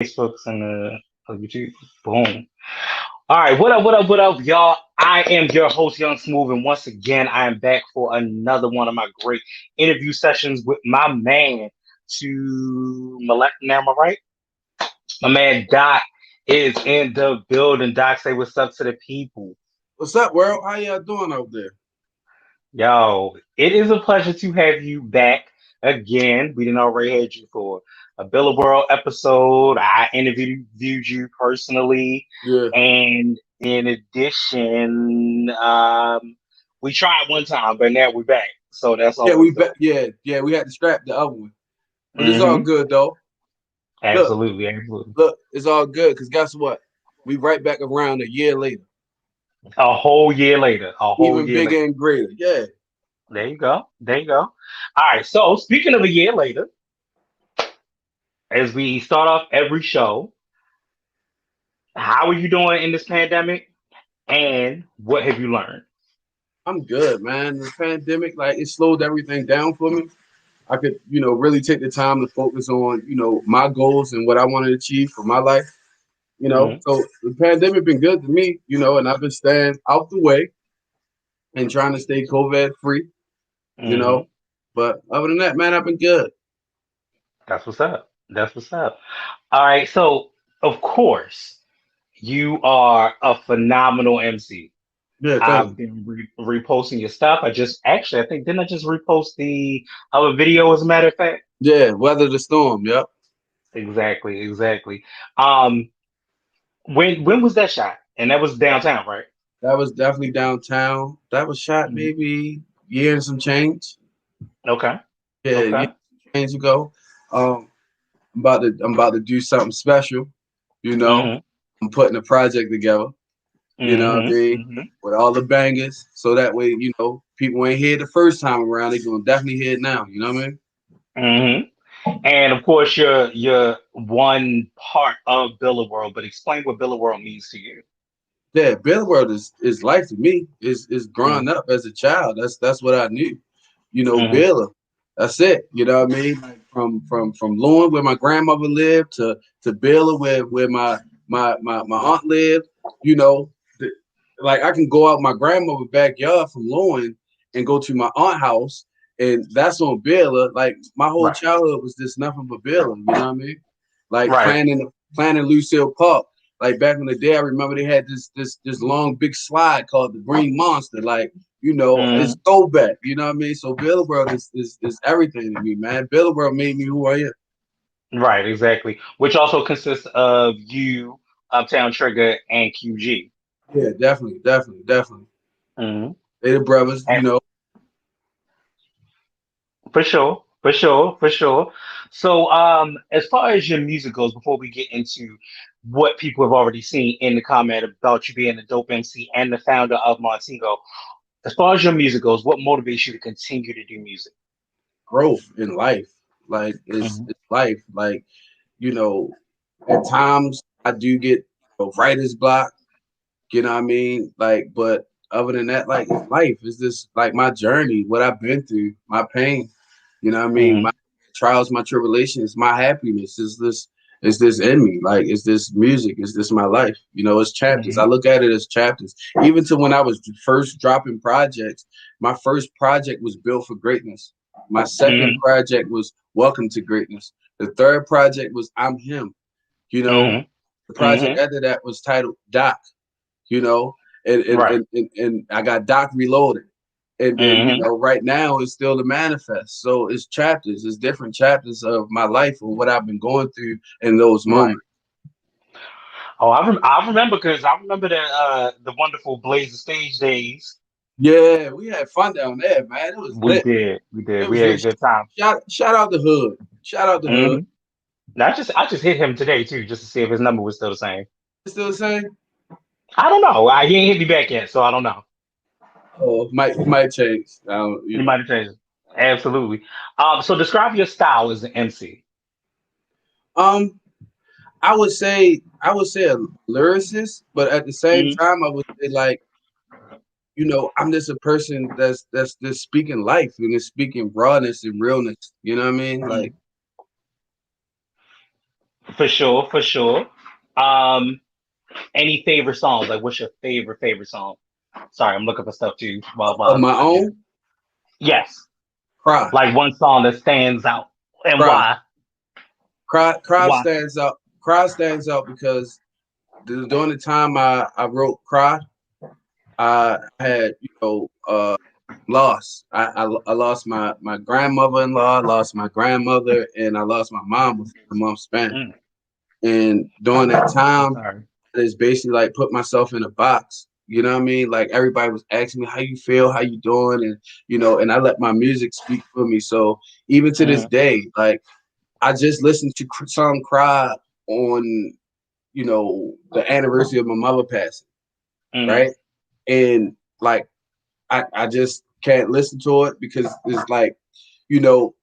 Facebooks and YouTube. Boom. All right, what up, y'all? I am your host, Young Smooth, and once again, I am back for another one of my great interview sessions with my man to my left. Now, am I right? My man Doc is in the building. Doc, say what's up to the people. What's up, world? How y'all doing out there? Yo, it is a pleasure to have you back again. We didn't already had you for a Billboard episode. I interviewed you personally, Yeah, and in addition, we tried one time, but now we're back. So that's yeah, we always bet. dope. Yeah, we had to scrap the other one, but it's all Hmm. good though. Look, Absolutely, absolutely. it's all good because guess what? We right back around a year later, A whole year later, a whole even year later. bigger and greater. Yeah, There you go. There you go. All right. So speaking of a year later, as we start off every show, how are you doing in this pandemic? And what have you learned? I'm good, man. The pandemic, like, it slowed everything down for me. I could, really take the time to focus on, my goals and what I want to achieve for my life. Hmm. So the pandemic been good to me, and I've been staying out the way and trying to stay COVID free, you know. Hmm. But other than that, man, I've been good. That's what's up. That's what's up. All right. So, of course, you are a phenomenal MC. Yeah, thank I've you. been reposting your stuff. I think, didn't I just repost the other video, as a matter of fact? Yeah, weather the storm. Yep. Exactly. Exactly. Um, when was that shot? And that was downtown, right? That was definitely downtown. That was shot Mhm. maybe year and some change. Okay. Yeah, year Okay. and some change ago. Um, I'm about to do something special. You know, Hmm. I'm putting a project together. You know what I Hmm. mean? Hmm. With all the bangers, so that way, people ain't hear it the first time around. They gonna definitely hear it now. You know what I mean? Hmm. And of course, you're one part of Billa World, but explain what Billa World means to you. Yeah, Billboard is life to me. Is growing Mm-hmm. up as a child. That's what I knew. Mm-hmm. Billa. That's it. You know what I mean? Like from Lewin, where my grandmother lived, to Billa, where my aunt lived. You know, the, like I can go out my grandmother's backyard from Lewin and go to my aunt house, and that's on Billa. Like my whole Right. childhood was just nothing but Billa. You know what I mean? Like Right. planning Lucille Park. Like back in the day, I remember they had this long big slide called the Green Monster. Like, it's Mm-hmm. throwback. You know what I mean? So Billboard is everything to me, man. Billboard made me who I am. Right. Exactly. Which also consists of you, Uptown Trigger, and QG. Yeah, definitely, definitely, definitely. Mm-hmm. They the brothers, And for sure. For sure. For sure. So, as far as your music goes, before we get into what people have already seen in the comment about you being a dope MC and the founder of Montego, as far as your music goes, what motivates you to continue to do music? growth in life. Like Hmm. it's life. Like, you know, at times I do get writer's block, you know what I mean? Like, but other than that, like it's life. It's just like my journey, what I've been through, my pain. You know what I mean? My Hmm. trials, my tribulations, my happiness is this in me. Like it's this music, is this my life. It's chapters. I Hmm. look at it as chapters. Even to when I was first dropping projects, my first project was Built for Greatness. My second Hmm. project was Welcome to Greatness. The third project was I'm Him. You know, Hmm. the project Hmm. after that was titled Doc, you know, Right. and I got Doc Reloaded. And then, Hmm. right now it's still the manifest. So it's chapters, it's different chapters of my life and what I've been going through in those Right. moments. Oh, I remember because I remember the wonderful Blaze of Stage days. Yeah, we had fun down there, man. It was We lit. did. We did. It We was had a lit. good time. Shout out the hood. Shout out the hood. Hmm. I just hit him today too, just to see if his number was still the same. It's still the same? I don't know. He ain't hit me back yet, so I don't know. Oh, might change. You might have changed it. Absolutely. So describe your style as an MC. Um, I would say a lyricist, but at the same Mm-hmm. time, I would say like I'm just a person that's just speaking life and just speaking rawness and realness. You know what I mean? Like, For sure, for sure. Um, any favorite songs? Like, what's your favorite song? Sorry, I'm looking for stuff too. Of my I get it. own, Yes, cry, like one song that stands out, and cry, why? cry Why? stands out. Cry stands out because during the time I wrote cry, I had lost. I lost my grandmother-in-law, lost my grandmother, and I lost my mom within a month span. Mm, And during that I'm time, sorry. it's basically like put myself in a box. You know what I mean? Like everybody was asking me how you feel, how you doing, and and I let my music speak for me. So even to this Mm, day, like I just listened to some cry on the anniversary of my mother passing, mm, right? And like I just can't listen to it because it's like, you know,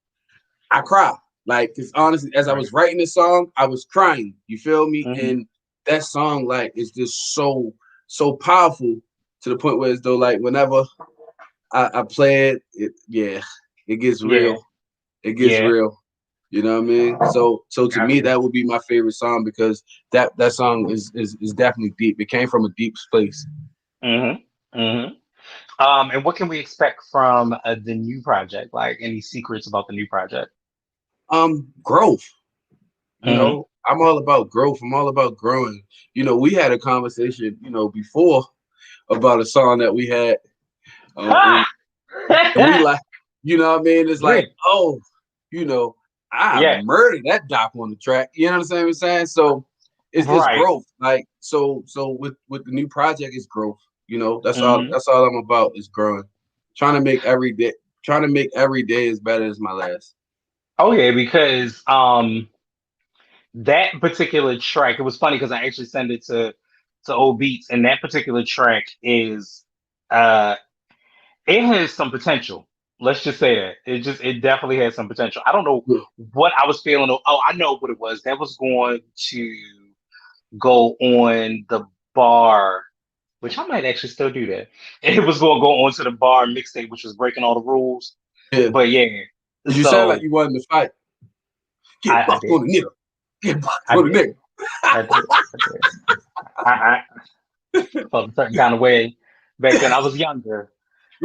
I cry. Like, cause honestly, as I right. was writing this song, I was crying. You feel me? Mm, And that song, like, is just so powerful to the point where as though like whenever I play it, yeah, it gets yeah, real. It gets yeah. real. You know what I mean? So to Got me, you. that would be my favorite song because that song is definitely deep. It came from a deep place. Mm-hmm. Mm-hmm. And what can we expect from the new project? Like any secrets about the new project? Growth. Mm-hmm. I'm all about growth. I'm all about growing. We had a conversation, before about a song that we had, and Ha! we like, what I mean? It's Yeah, like, oh, you know, I yeah, murdered that doc on the track. You know what I'm saying? So it's right. growth. Like so with the new project, it's growth. That's all. Mm-hmm. That's all I'm about is growing. Trying to make every day. Trying to make every day as better as my last. Oh yeah, because that particular track, it was funny because I actually sent it to old beats, and that particular track is uh it has some potential. Let's just say that. It definitely has some potential. I don't know Yeah. what I was feeling. Oh, I know what it was. That was going to go on the bar, which I might actually still do that. It was going to go onto the bar mixtape, which was breaking all the rules. Yeah. But yeah, You sound like so you wanted to fight. Get I bucked on did. the nigga. Get bucked I on the did. nigga. I did. I did. I felt a certain kind of way back then. I was younger.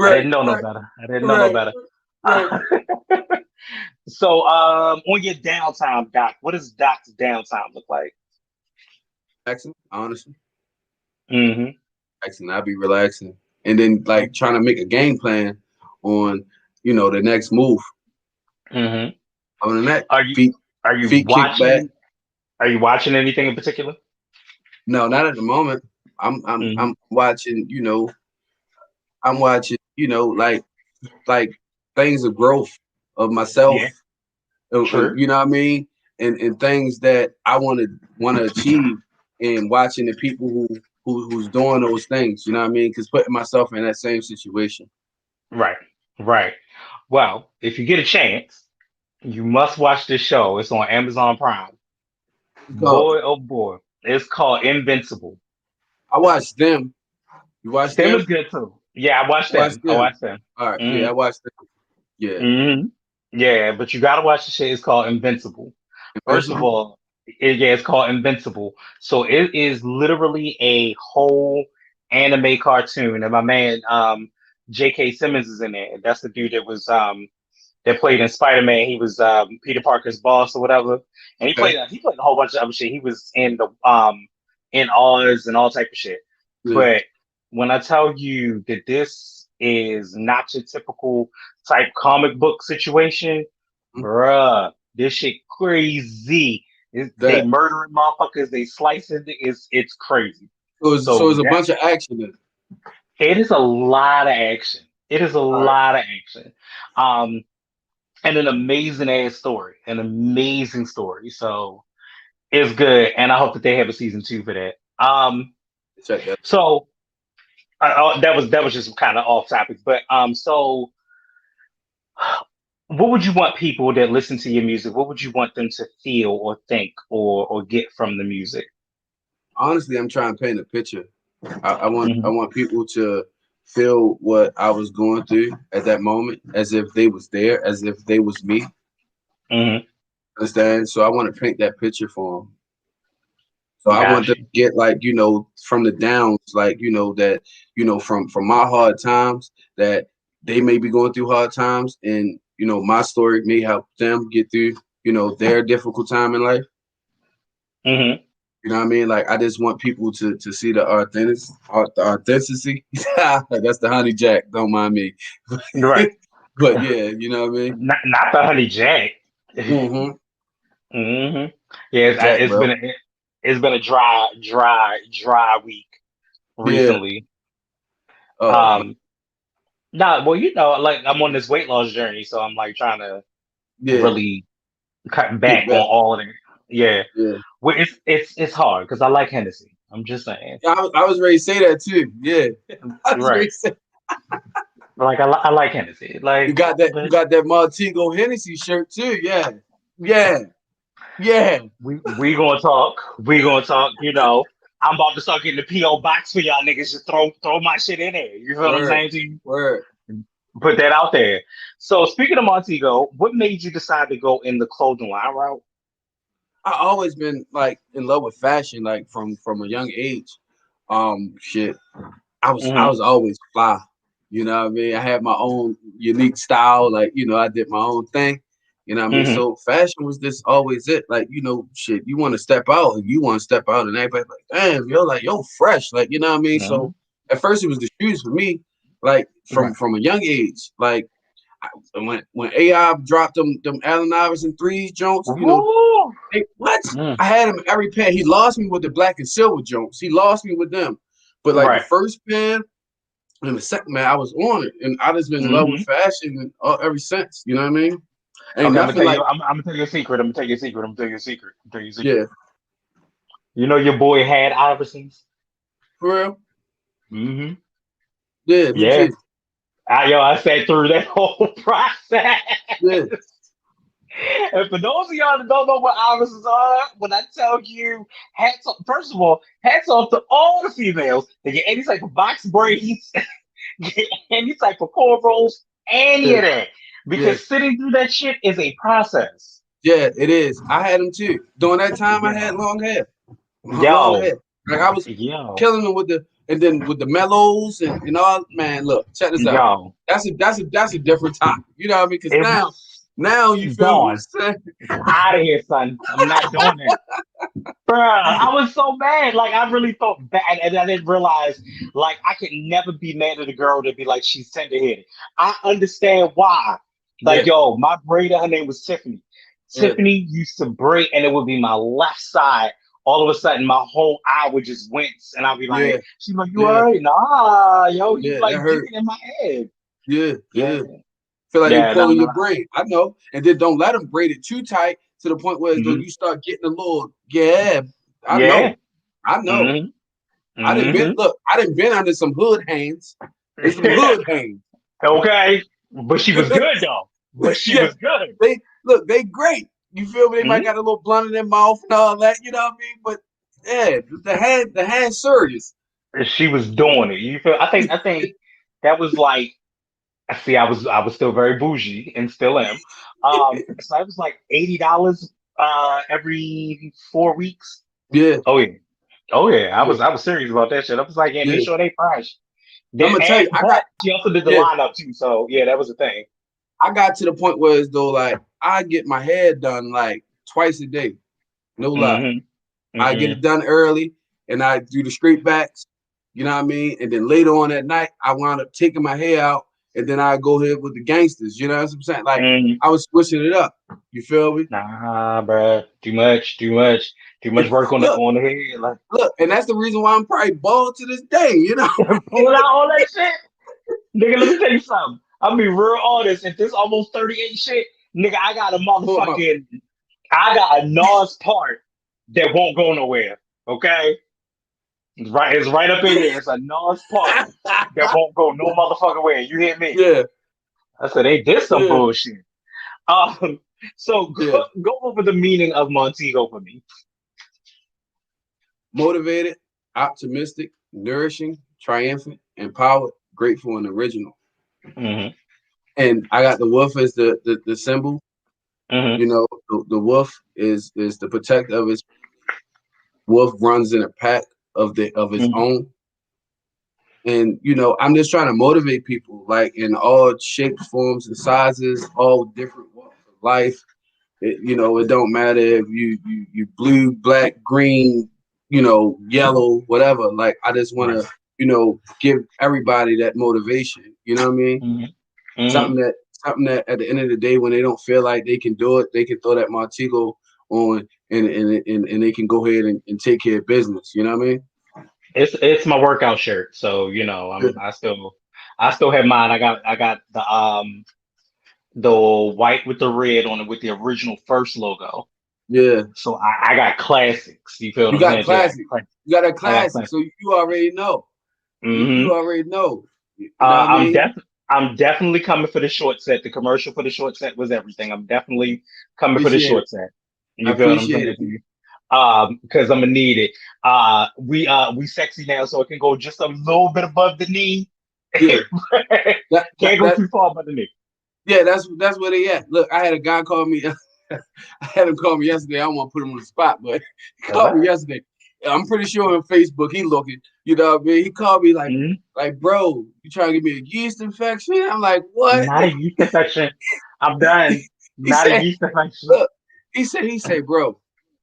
I Right, didn't know no right, better. I didn't know no right, better. right. So, on your downtime, Doc, what does Doc's downtime look like? Relaxing, honestly. Mm-hmm. Relaxing. I'll be relaxing. And then like trying to make a game plan on, the next move. Mm-hmm. Other than that, Are you feet are you feet kick back. watching? Are you watching anything in particular? No, not at the moment. I'm Mm-hmm. watching, like things of growth of myself. Yeah, true. You know what I mean? And things that I want to achieve and watching the people who's doing those things, you know what I mean? Because putting myself in that same situation. Right, right. Well, if you get a chance, you must watch this show. It's on Amazon Prime. So Boy, oh boy, it's called Invincible. I watched them. You watched Them them? is good too. Yeah, I watched I watched them. I them. watched them. All right, yeah, I Mm-hmm. watched them. Yeah. Mm-hmm. Yeah, but you gotta watch the shit. It's called Invincible. First of Invincible. all, yeah, it's called Invincible. So it is literally a whole anime cartoon, and my man, J.K. Simmons is in there. That's the dude that played in Spider Man. He was Peter Parker's boss or whatever, and Okay. he played a whole bunch of other shit. He was in Oz and all type of shit. Yeah. But when I tell you that this is not your typical type comic book situation, bruh, this shit crazy. They That murdering motherfuckers, they slicing it. It's crazy. so So it's a that bunch of action in it. it is a lot of action. It is a All right. lot of action. Um, and an amazing ass story, an amazing story. So it's good, and I hope that they have a season two for that. Check that. So that was just kind of off topic, but so what would you want people that listen to your music? What would you want them to feel or think or get from the music? Honestly, I'm trying to paint a picture. I Hmm. want people to feel what I was going through at that moment, as if they was there, as if they was me. Hmm. Understand? So I want to paint that picture for them. So I want Got them to you. get like, from the downs, like, that, from my hard times, that they may be going through hard times, and my story may help them get through, their difficult time in life. Mm-hmm. You know what I mean? Like I just want people to see the authenticity. That's the honey jack, don't mind me. Right. But yeah, you know what I mean? Not the honey jack. Mm-hmm. hmm Yeah, Jack, it's bro. been a dry week Yeah. recently. Oh man. Um, nah, well, like I'm on this weight loss journey, so I'm like trying to Yeah. really cut Get back on better. all of it. Yeah, Yeah. well, it's hard because I like Hennessy. I'm just saying, Yeah, I was ready to say that too. Yeah. I was ready right? to say Like I like Hennessy. you Like, got that you but got that Montego Hennessy shirt too. Yeah. Yeah. Yeah. we gonna talk. We gonna talk. I'm about to start getting the PO box for y'all niggas. Just throw my shit in there. You feel what I'm Word. saying to you? Word. Put that out there. So speaking of Montego, what made you decide to go in the clothing line route? I always been like in love with fashion, like from a young age. Shit. I was Hmm always fly. You know what I mean? I had my own unique style, like, I did my own thing. You know what I mean? hmm So fashion was just always it. Like, shit, you want to step out, and you want to step out, and everybody like, damn, yo, fresh. Like, you know what I mean? So hmm at first it was the shoes for me, like from Right. from a young age. Like when AI dropped them Allen Iverson threes Jones, Woo! what? Mm. I had him every pair. He lost me with the black and silver Jones. He lost me with them. But like the Right. first pair and the second man, I was on it, and I just been in love with hmm fashion ever since. You know what I mean? Ain't Okay, I'm gonna nothing tell you. like, I'm gonna tell you a secret. I'm gonna tell you a secret. I'm gonna tell you a secret. I'm gonna tell you a secret. yeah, You know your boy had Iversons. for real, Hmm yeah, me Yeah. too, I sat through that whole process. yeah, And for those of y'all that don't know what Iversons are, when I tell you, hats off, first of all, hats off to all the females that get any type of box braids, get any type of cornrows, any yeah, of that. yeah, Because sitting through that shit is a process. yeah. It is. I had them too. During that time, I had Yo, long hair, long yo, hair. Like I was yo, killing them and then with the mellows and all. Man, look, check this out. yo. That's a different topic. You know what I mean? Because It now you feel me? gone. Out of here, son. I'm not doing it. Bruh, I was so mad. Like I really thought bad, and I didn't realize like I could never be mad at a girl to be like she's tender headed. I understand why. Yeah, Like yo, my braider, her name was Tiffany. yeah, Tiffany used to braid, and it would be my left side. All of a sudden, my whole eye would just wince, and I'd be yeah, like, "She's like, you yeah, alright? Nah, yo, you yeah. That like hurt. digging in my head." Yeah, Yeah, yeah. Feel like they yeah, no, pulling your no. brain. I know. And then don't let them braid it too tight to the point where as though hmm you start getting a little, yeah, I Yeah. know. I know. hmm I didn't been hmm look, I didn't been under some hood hands. There's some hood hands. Okay, but she was good though. But she Yeah. was good. They great. You feel me? They might Mhm. got a little blunt in their mouth and all that, you know what I mean? But yeah, the hand serious. She was doing it. You feel? I think that was like. I see. I was still very bougie and still am. So I was like $80 every 4 weeks. Yeah, Oh yeah. Oh yeah. I yeah, was I was serious about that shit. I was like, yeah, make yeah. sure they fresh. I'm Then gonna tell you, but she also did the yeah, lineup too. So yeah, that was the thing. I got to the point where as though like I get my hair done like twice a day. No lie. hmm I get hmm it done early and I do the straight backs, you know what I mean? And then later on at night, I wound up taking my hair out and then I go ahead with the gangsters, you know what I'm saying? Like hmm I was switching it up. You feel me? Nah, bruh. Too much. Too much. Too much work on the Look, on the head. Like look, and that's the reason why I'm probably bald to this day, you know? pulling out all that shit. Nigga, let me tell you something. I'll be real honest. If this almost 38 shit, nigga, I got a NOS part that won't go nowhere. Okay? It's right up in here. It's a NOS part that won't go no motherfucking way. You hear me? Yeah, I said, ain't this some yeah, bullshit? So yeah. go over the meaning of Montego for me. Motivated, optimistic, nourishing, triumphant, empowered, grateful, and original. Mm-hmm. And I got the wolf as the symbol. Mm-hmm. You know, the wolf is the protector of his wolf runs in a pack of his Mhm. own. And I'm just trying to motivate people, like in all shapes, forms, and sizes, all different walks of life. It don't matter if you blue, black, green, yellow, whatever. Like I just want Right. to, give everybody that motivation. You know what I mean? Hmm. Hmm. Something that at the end of the day, when they don't feel like they can do it, they can throw that Montego on, and they can go ahead and take care of business. You know what I mean? It's my workout shirt, so Yeah. I still have mine. I got the white with the red on it with the original first logo. Yeah. So I got classics. You feel what You I'm got saying? Jay? classic. You got a I got classic, classics. so you already know. You Hmm. already know. You know Uh, what I I'm mean? def I'm definitely coming for the short set. The commercial for the short set was everything. I'm definitely coming for the Appreciate it. short set. I You feel what I'm appreciate saying it. to you? Because I'm gonna need it. We sexy now, so it can go just a little bit above the knee. Yeah. That, that, Can't go that too far above the knee. yeah, that's where they at. Look, I had a guy call me. I had him call me yesterday. I don't want to put him on the spot, but he That's called me all yesterday. I'm pretty sure on Facebook he looking. You know what I mean? He called me like, right. bro, you trying to give me a yeast infection? I'm like, what? Not a yeast infection. I'm done. He Not a said, yeast infection. look, he said, bro,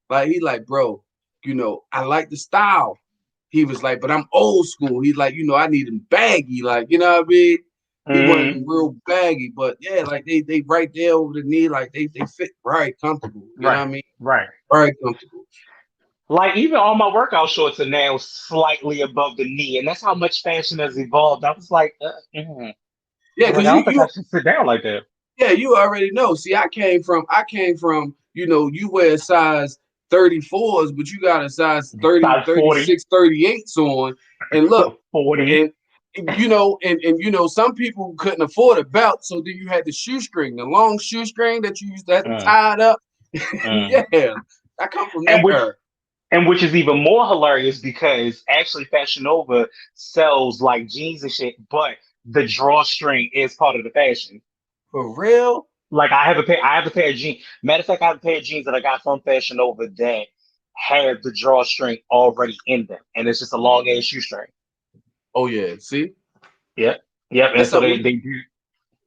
bro, I like the style. He was like, but I'm old school. He's like, I need them baggy, like, you know what I mean? He wanted Hmm. them real baggy, but yeah, like they right there over the knee, like they fit right comfortable. You know Right. what I mean? Right. Very comfortable. Like even all my workout shorts are now slightly above the knee, and that's how much fashion has evolved. I was like, I Yeah, was like, because I you don't think I you should sit down like that. yeah, you already know. See, I came from, you wear size 34s, but you got a size 30, Size 40, 36, 38s on. And look, 40. and some people couldn't afford a belt, so then you had the shoestring, the long shoestring that you used to have to Mm, tie it up. mm. Yeah, I come from And that which era. and which is even more hilarious because actually Fashion Nova sells like jeans and shit, but the drawstring is part of the fashion. For real? Like I have a pair of jeans. Matter of fact, I have a pair of jeans that I got from Fashion Nova that have the drawstring already in them, and it's just a long ass shoestring. Oh yeah. See, Yep, yep. And that's so something they we they do.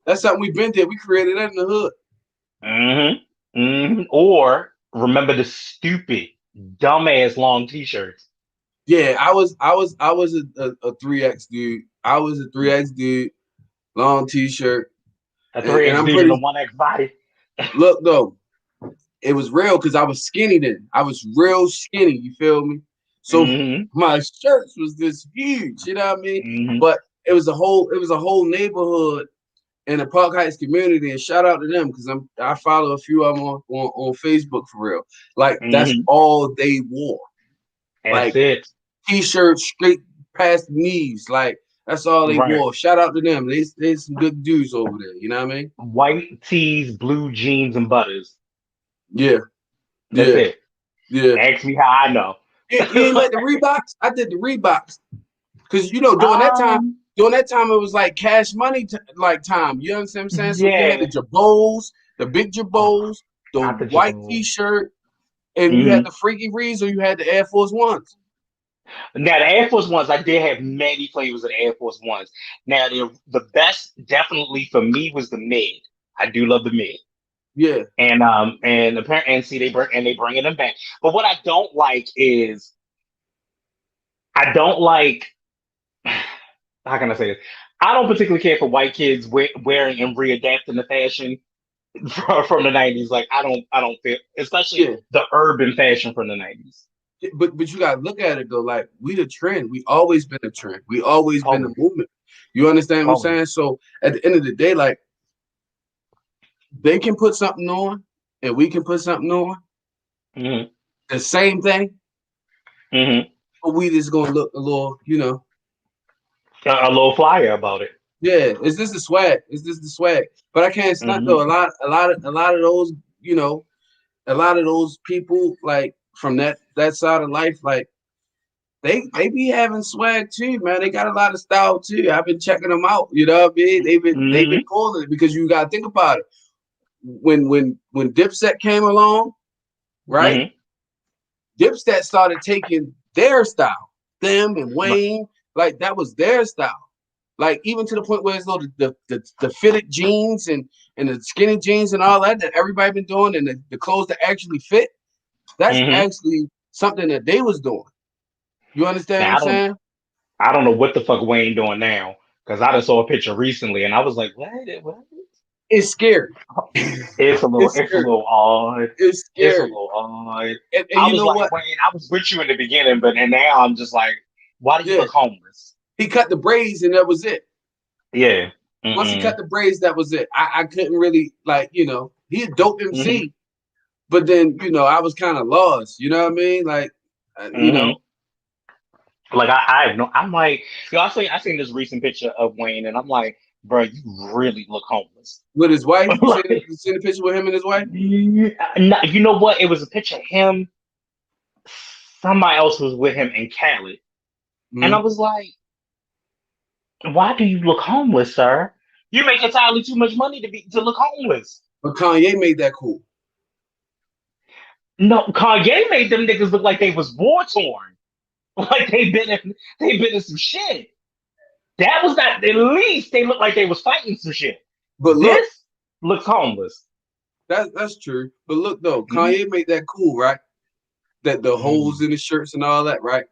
that's something we've been there. We created that in the hood. Hmm. Hmm. Or remember the stupid, dumbass long t-shirts. Yeah, I was a 3X dude. I was a 3X dude, long t-shirt. A And 3X I'm dude and a pretty 1X body. look though, it was real because I was skinny then. I was real skinny, you feel me? So Hmm. my shirts was this huge, you know what I mean? Hmm. But it was a whole neighborhood in the Park Heights community, and shout out to them because I follow a few of them on Facebook for real. Like that's Hmm. all they wore. That's Like it. t-shirts straight past the knees. Like that's all they Right. wore. Shout out to them. They some good dudes over there. You know what I mean? White tees, blue jeans, and butters. Yeah, That's yeah, it. yeah. Ask me how I know. You ain't like the Reeboks? I did the Reeboks because um, during that time it was like cash money like time. You understand what I'm saying? So you had the yeah. Jabos, the big Oh, Jabos, the not the white Jabot. T-shirt, and you had Hmm. the Freaky Rees or you had the Air Force Ones. Now the Air Force Ones, I did have many flavors of the Air Force Ones. Now the best, definitely for me, was the mid. I do love the mid, Yeah, and apparently, and see they bringing them back. But what I don't like is I don't like how can I say this? I don't particularly care for white kids wearing and readapting the fashion from the '90s. Like I don't feel, especially yeah. the urban fashion from the '90s. But you gotta look at it though, like we the trend. We always been a trend. We always been the Always, movement. You understand what I'm always. saying? So at the end of the day, like they can put something on and we can put something on. Hmm. The same thing, Hmm. but we just gonna look a little, A little flyer about it. yeah, is this the swag? Is this the swag? But I can't stunt though. Hmm. A lot of those, a lot of those people like from that side of life, like they be having swag too, man. They got a lot of style too. I've been checking them out. You know what I mean? They've been Hmm. calling it because you gotta think about it. when Dipset came along, right? Mm-hmm. Dipset started taking their style, them and Wayne, like that was their style. Like even to the point where it's though the fitted jeans and the skinny jeans and all that everybody been doing and the clothes that actually fit, that's Mm-hmm. actually something that they was doing. You understand what Now I'm saying? I don't know what the fuck Wayne doing now because I just saw a picture recently and I was like, what? What? It's scary. It's It's a scary. little odd. It's It's a scary. little odd. And I you was know like, what? Wayne, I was with you in the beginning, but and now I'm just like, why do you Yeah, look homeless? he cut the braids and that was it. Yeah. Once he Mm-mm. cut the braids, that was it. I couldn't really like, he's a dope Mm-hmm. MC, but then I was kind of lost. You know what I mean? Like, you Mm-hmm. know, Like I have no. I'm like, I seen this recent picture of Wayne, and I'm like, bro, you really look homeless. with his wife. You seen Like, you seen the picture with him and his wife? you know what? It was a picture of him. Somebody else was with him in Cali, and I Mm-hmm. was like, why do you look homeless, sir? You make entirely too much money to look homeless. But Kanye made that cool. No, Kanye made them niggas look like they was war torn, like they been in some shit. That was not at least they looked like they was fighting some shit. But look, This looks homeless. that's true. But look though, Mm-hmm. Kanye made that cool, right? That the holes Mm. in the shirts and all that, right?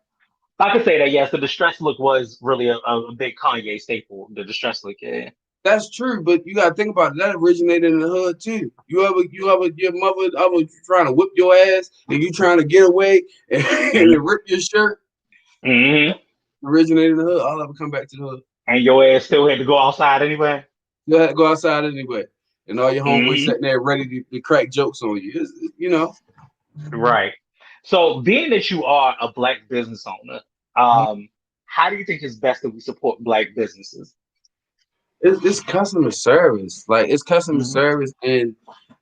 I could say that yes, the distress look was really a big Kanye staple. The distress look, yeah. That's true, but you gotta think about it. That originated in the hood too. You ever your mother ever trying to whip your ass and you trying to get away and, Mm-hmm. and rip your shirt? Mm-hmm. Originated in the hood. I'll ever come back to the hood. And your ass still had to go outside anyway. You have to go outside anyway, and all your homeboys Mm-hmm. sitting there ready to crack jokes on you. Right. So, being that you are a black business owner, um, how do you think it's best that we support black businesses? It's customer service. Like it's customer Mm-hmm. service, and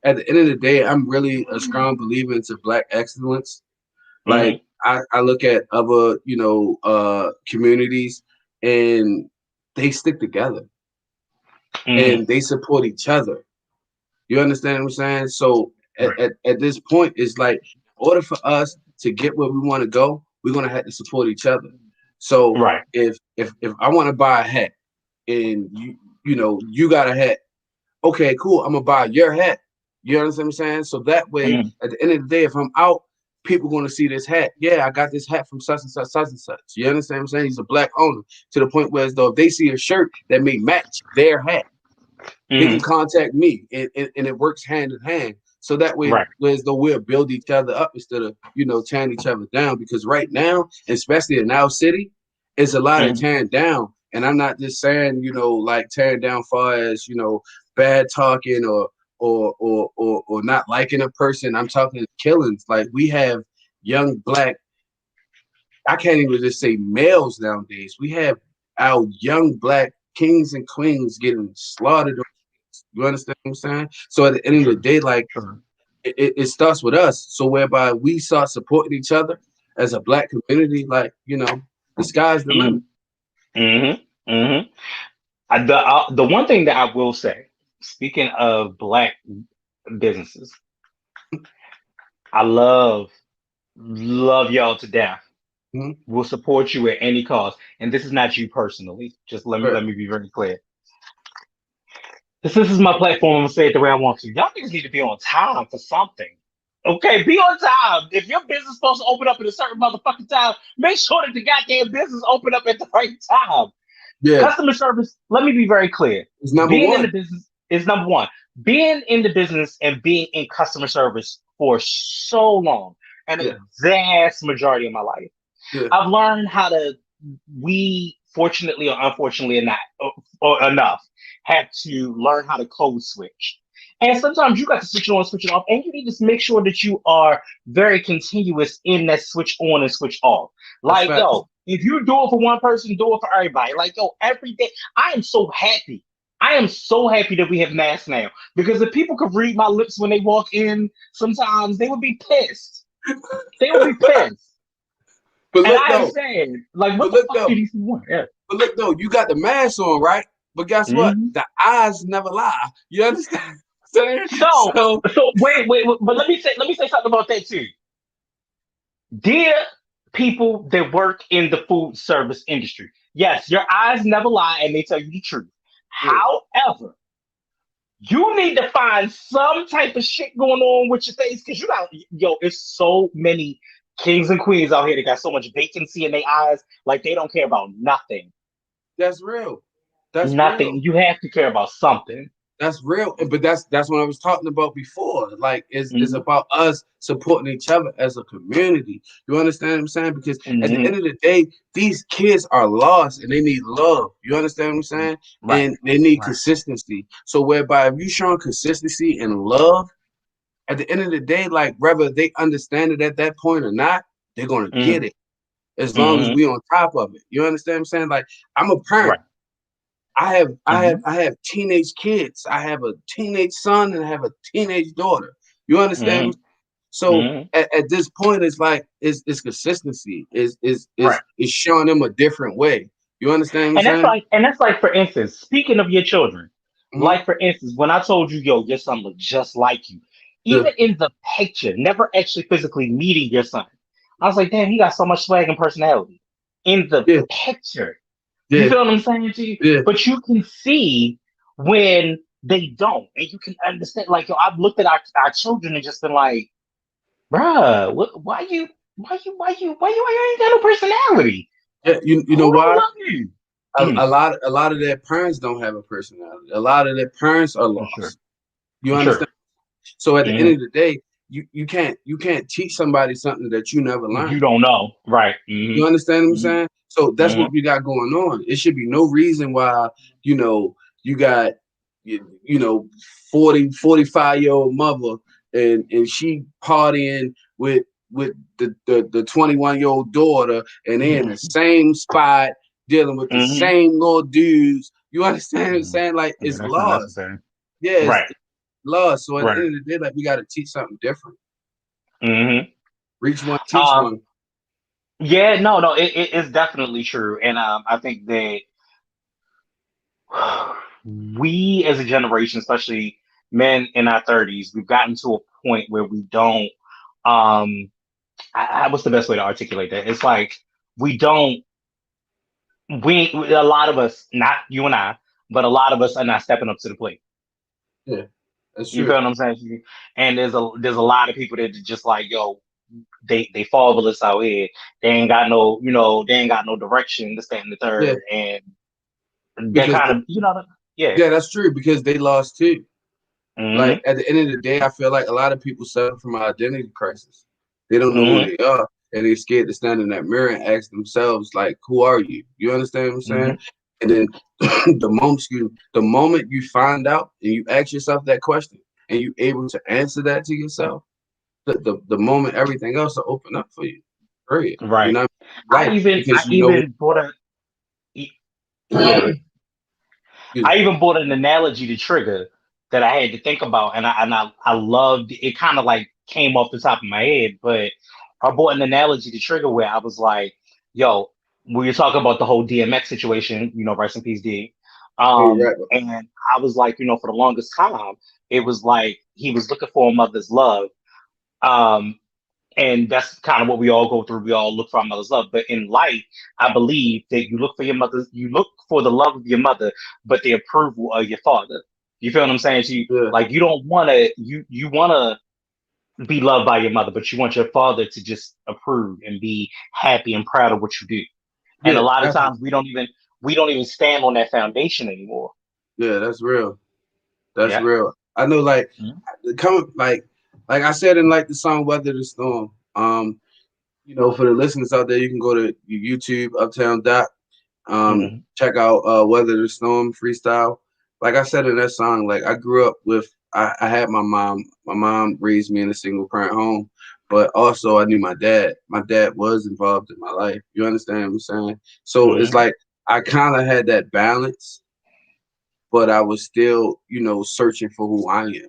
at the end of the day, I'm really a strong believer into black excellence. Like Mm-hmm. I look at other, communities and they stick together Mm-hmm. and they support each other. You understand what I'm saying? So Right. at this point, it's like in order for us to get where we want to go, we're gonna have to support each other. So Right. if I want to buy a hat and you got a hat, okay, cool, I'm gonna buy your hat. You understand what I'm saying? So that way, Mm-hmm. at the end of the day, if I'm out, people gonna see this hat. Yeah, I got this hat from such and such, such and such. You understand what I'm saying? He's a black owner to the point where as though if they see a shirt that may match their hat, they can Mm-hmm. contact me, and it works hand in hand. So that way, Right. as though we'll build each other up instead of tearing each other down. Because right now, especially in our city, it's a lot of Mm-hmm. tearing down. And I'm not just saying like tearing down far as bad talking or not liking a person. I'm talking killings. Like we have young black. I can't even just say males nowadays. We have our young black kings and queens getting slaughtered. You understand what I'm saying? So at the end of the True. day, like True. it starts with us. So whereby we start supporting each other as a black community, like the sky's the limit. Mm-hmm. Mm-hmm. Mm-hmm. The one thing that I will say, speaking of black businesses, I love y'all to death. Mhm. Will support you at any cost, and this is not you personally. Just Right. let me be very clear. This is my platform. I'm gonna say it the way I want to. Y'all niggas need to be on time for something. Okay, be on time. If your business is supposed to open up at a certain motherfucking time, make sure that the goddamn business open up at the right time. Yeah, Customer service, let me be very clear. it's number Being in the one. business is number one. Being in the business and being in customer service for so long, and a Yeah, vast majority of my life, yeah. I've learned how to, we fortunately or unfortunately or not, or enough, have to learn how to code switch. And sometimes you got to switch it on, switch it off, and you need to make sure that you are very continuous in that switch on and switch off. That's Like, facts. yo, if you do it for one person, do it for everybody. Like, yo, every day, I am so happy. I am so happy that we have masks now because if people could read my lips when they walk in, sometimes they would be pissed. They would be pissed. But And look I am though, saying, like, what but the look fuck do though, these people want? Yeah. but look though, you got the mask on, right? But guess what? Mm-hmm. The eyes never lie. You understand? saying? So, So wait, but let me say something about that too. Dear people that work in the food service industry, yes, your eyes never lie and they tell you the truth. yeah, However, you need to find some type of shit going on with your face because you got it's so many kings and queens out here that got so much vacancy in their eyes, like they don't care about nothing. that's real. That's real. Nothing. You have to care about something. That's real, but that's what I was talking about before. Like, it's Hmm. about us supporting each other as a community. You understand what I'm saying? Because at the Hmm. end of the day, these kids are lost and they need love. You understand what I'm saying? Right. And they need Right. consistency. So whereby if you showing consistency and love, at the end of the day, like whether they understand it at that point or not, they're gonna get Hmm. it as long as Hmm. we on top of it. You understand what I'm saying? Like, I'm a parent. Right. I have teenage kids. I have a teenage son and I have a teenage daughter. You understand? Hmm. So Hmm. at this point, it's like it's consistency. Right. Is showing them a different way. You understand what I'm saying? And that's like, for instance, speaking of your children, Mm-hmm. like for instance, when I told you, yo, your son looked just like you, Yeah, even in the picture, never actually physically meeting your son, I was like, damn, he got so much swag and personality in the yeah, picture. You yeah, feel what I'm saying to you? yeah. But you can see when they don't, and you can understand. Like, yo, I've looked at our children and just been like, bruh, why you ain't got no personality? Yeah. You know Who don't why? love you? A, Mm, a lot of their parents don't have a personality. A lot of their parents are for sure. lost. You For understand? sure. So at the end Hmm. of the day, you can't teach somebody something that you never You learned. don't know. Right. Hmm. You understand what I'm Hmm. saying? So that's Hmm. what we got going on. It should be no reason why, you got, you know 40, 45-year-old mother, and she partying with the 21-year-old daughter, and they in the same spot dealing with the Hmm. same little dudes. You understand what I'm Hmm. saying? Like, Yeah, it's that's not lost. necessary. Yeah, Right. it's lost. So at the Right. end of the day, like, we got to teach something different. Hmm. Reach one, teach Um. one. Yeah. No. No. It's definitely true, and I think that we as a generation, especially men in our 30s, we've gotten to a point where we don't. What's the best way to articulate that? It's like we don't. A lot of us, not you and I, but a lot of us are not stepping up to the plate. Yeah, that's You feel true. what I'm saying? And there's a lot of people that are just like, yo, they fatherless out here. They ain't got no, they ain't got no direction, this, that, and the Yeah, third. And that because kind of, yeah. yeah, that's true because they lost too. Like, Hmm. at the end of the day, I feel like a lot of people suffer from an identity crisis. They don't know who Hmm. they are, and they're scared to stand in that mirror and ask themselves, like, "Who are you?" You understand what I'm saying? Hmm. And then the moment you find out and you ask yourself that question and you able to answer that to yourself, the moment everything else will open up for you. Period. You Right. know, I life, even, I because you know. even bought yeah. Excuse I even bought an analogy to trigger that I had to think about, and I loved it. Kind of like came off the top of my head, but I bought an analogy to trigger where I was like, "Yo, we were talking about the whole DMX situation, rest in peace, D." me, right? And I was like, for the longest time, it was like he was looking for a mother's love. Um, and that's kind of what we all go through. We all look for our mother's love. But in life, I believe that you look for the love of your mother, but the approval of your father. You feel what I'm saying? So Yeah, like you don't wanna you wanna be loved by your mother, but you want your father to just approve and be happy and proud of what you do. And a yeah, lot of that's times we don't even stand on that foundation anymore. yeah, that's real. That's Yeah. real. I know, like, Mhm. the come like I said in, like, the song "Weather the Storm." For the listeners out there, you can go to YouTube, Uptown Dot. Check out "Weather the Storm" freestyle. Like I said in that song, like, I grew up with. I had my mom. My mom raised me in a single parent home, but also I knew my dad. My dad was involved in my life. You understand what I'm saying? So it's Mhm. like I kind of had that balance, but I was still, searching for who I am.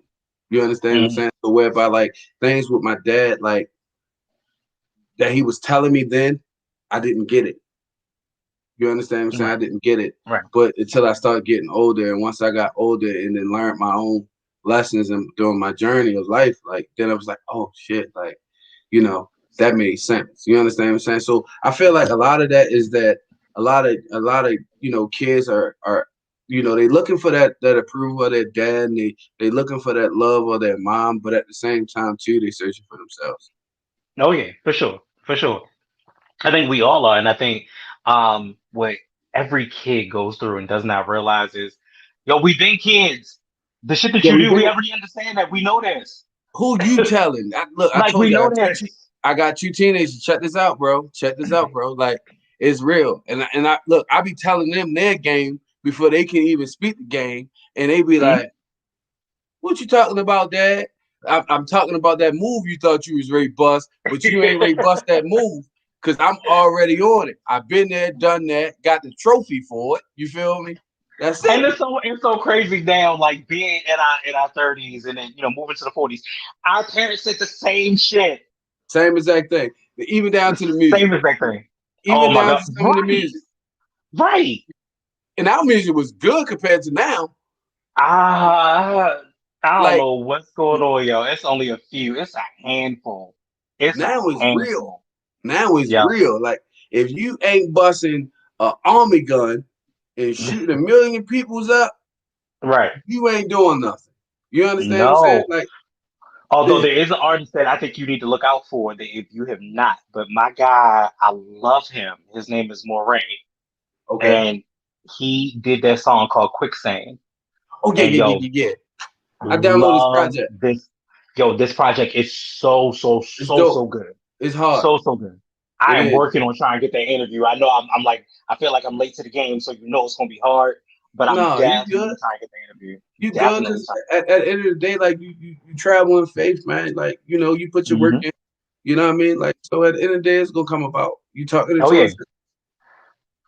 You understand what I'm Mhm. saying? So whereby, like, things with my dad, like, that he was telling me then, I didn't get it. You understand what I'm saying? I Right. didn't get it. Right. But until I started getting older, and once I got older and then learned my own lessons and during my journey of life, like then I was like, oh shit, like, you know, that made sense. You understand what I'm saying? So I feel like a lot of that is that a lot of kids are they looking for that approval of their dad, and they looking for that love of their mom, but at the same time too, they searching for themselves. Oh yeah, for sure, for sure. I think we all are, and I think what every kid goes through and does not realize is, yo, we've been kids. The shit that Yeah, you we do, we been. already understand that. We know this. Who you telling? Look, I Like told we you, know this. I got two teenagers. Check this out, bro. Check this out, bro. Like it's real. And I look, I be telling them their game before they can even speak the game, and they be Mhm. like, "What you talking about, Dad?" I'm talking about that move you thought you was ready bust, but you ain't ready bust that move because I'm already on it. I've been there, done that, got the trophy for it. You feel me? That's And it. it's so crazy now, like being in our 30s and then moving to the 40s. Our parents said the same shit. Same exact thing. Even down to the music. Same exact thing. Oh Even my down god. to some of the Right. music. Right. And our music was good compared to now. Ah, I don't Like know what's going on, yo. It's only a few. It's a handful. It's a now is real. handful. Now is Yeah. real. Like if you ain't busting an army gun and shooting 1 million people's up, Right. you ain't doing nothing. You understand what I'm saying? No. Like Although it, there is an artist that I think you need to look out for that if you have not. But my guy, I love him. His name is Moray. okay. And he did that song called Quicksand. Oh yeah, And yeah, yeah, yo, yeah, yeah. I downloaded this love project. this. Yo, this project is so, so, It's so, dope. so good. It's hard. So, so good. It I am is. working on trying to get that interview. I know I'm like, I feel like I'm late to the game, so it's going to be hard, but I'm No, you good. definitely trying to get the interview. You good Definitely because trying at the end of the day, like you travel in faith, man. Like you put to. your work Hmm. in. You know what I mean? Like so, at the end of the day, it's gonna come about. You talking Oh, into yeah. it.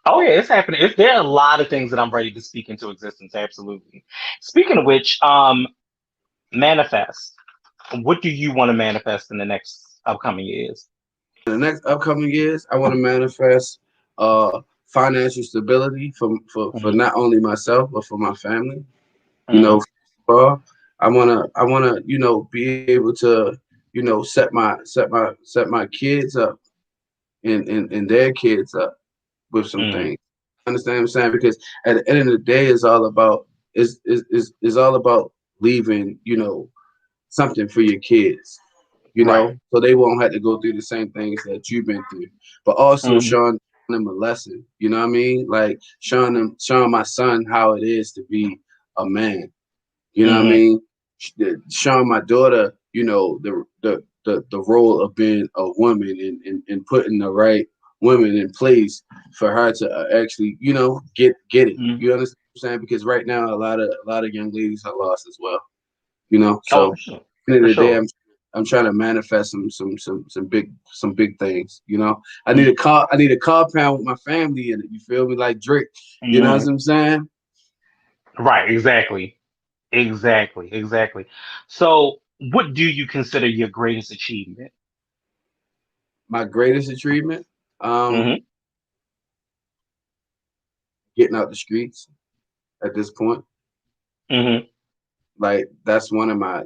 Oh, yeah, it's happening. There are a lot of things that I'm ready to speak into existence. Absolutely. Speaking of which, manifest. What do you want to manifest in the next upcoming years? In the next upcoming years, I want to manifest financial stability for Hmm. not only myself but for my family. You know, Hmm. for I wanna be able to set my kids up and their kids up with some Hmm. things. Understand what I'm saying? Because at the end of the day, it's all about is all about leaving something for your kids. Right. So they won't have to go through the same things that you've been through. But also Hmm. showing them a lesson. You know what I mean? Like showing my son how it is to be a man. You know what I Hmm. mean? Showing my daughter, the role of being a woman and putting the right women in place for her to actually, get it. Hmm. You understand what I'm saying? Because right now a lot of young ladies are lost as well. Oh, for So sure. end of For the day, sure. I'm trying to manifest some big things. I need a Mm-hmm. car. I need a compound with my family in it. You feel me? Like Drake. You know what Hmm. I'm saying? Right, exactly. Exactly. Exactly. So, what do you consider your greatest achievement? My greatest achievement, um, Hmm. getting out the streets at this point. Hmm. Like that's one of my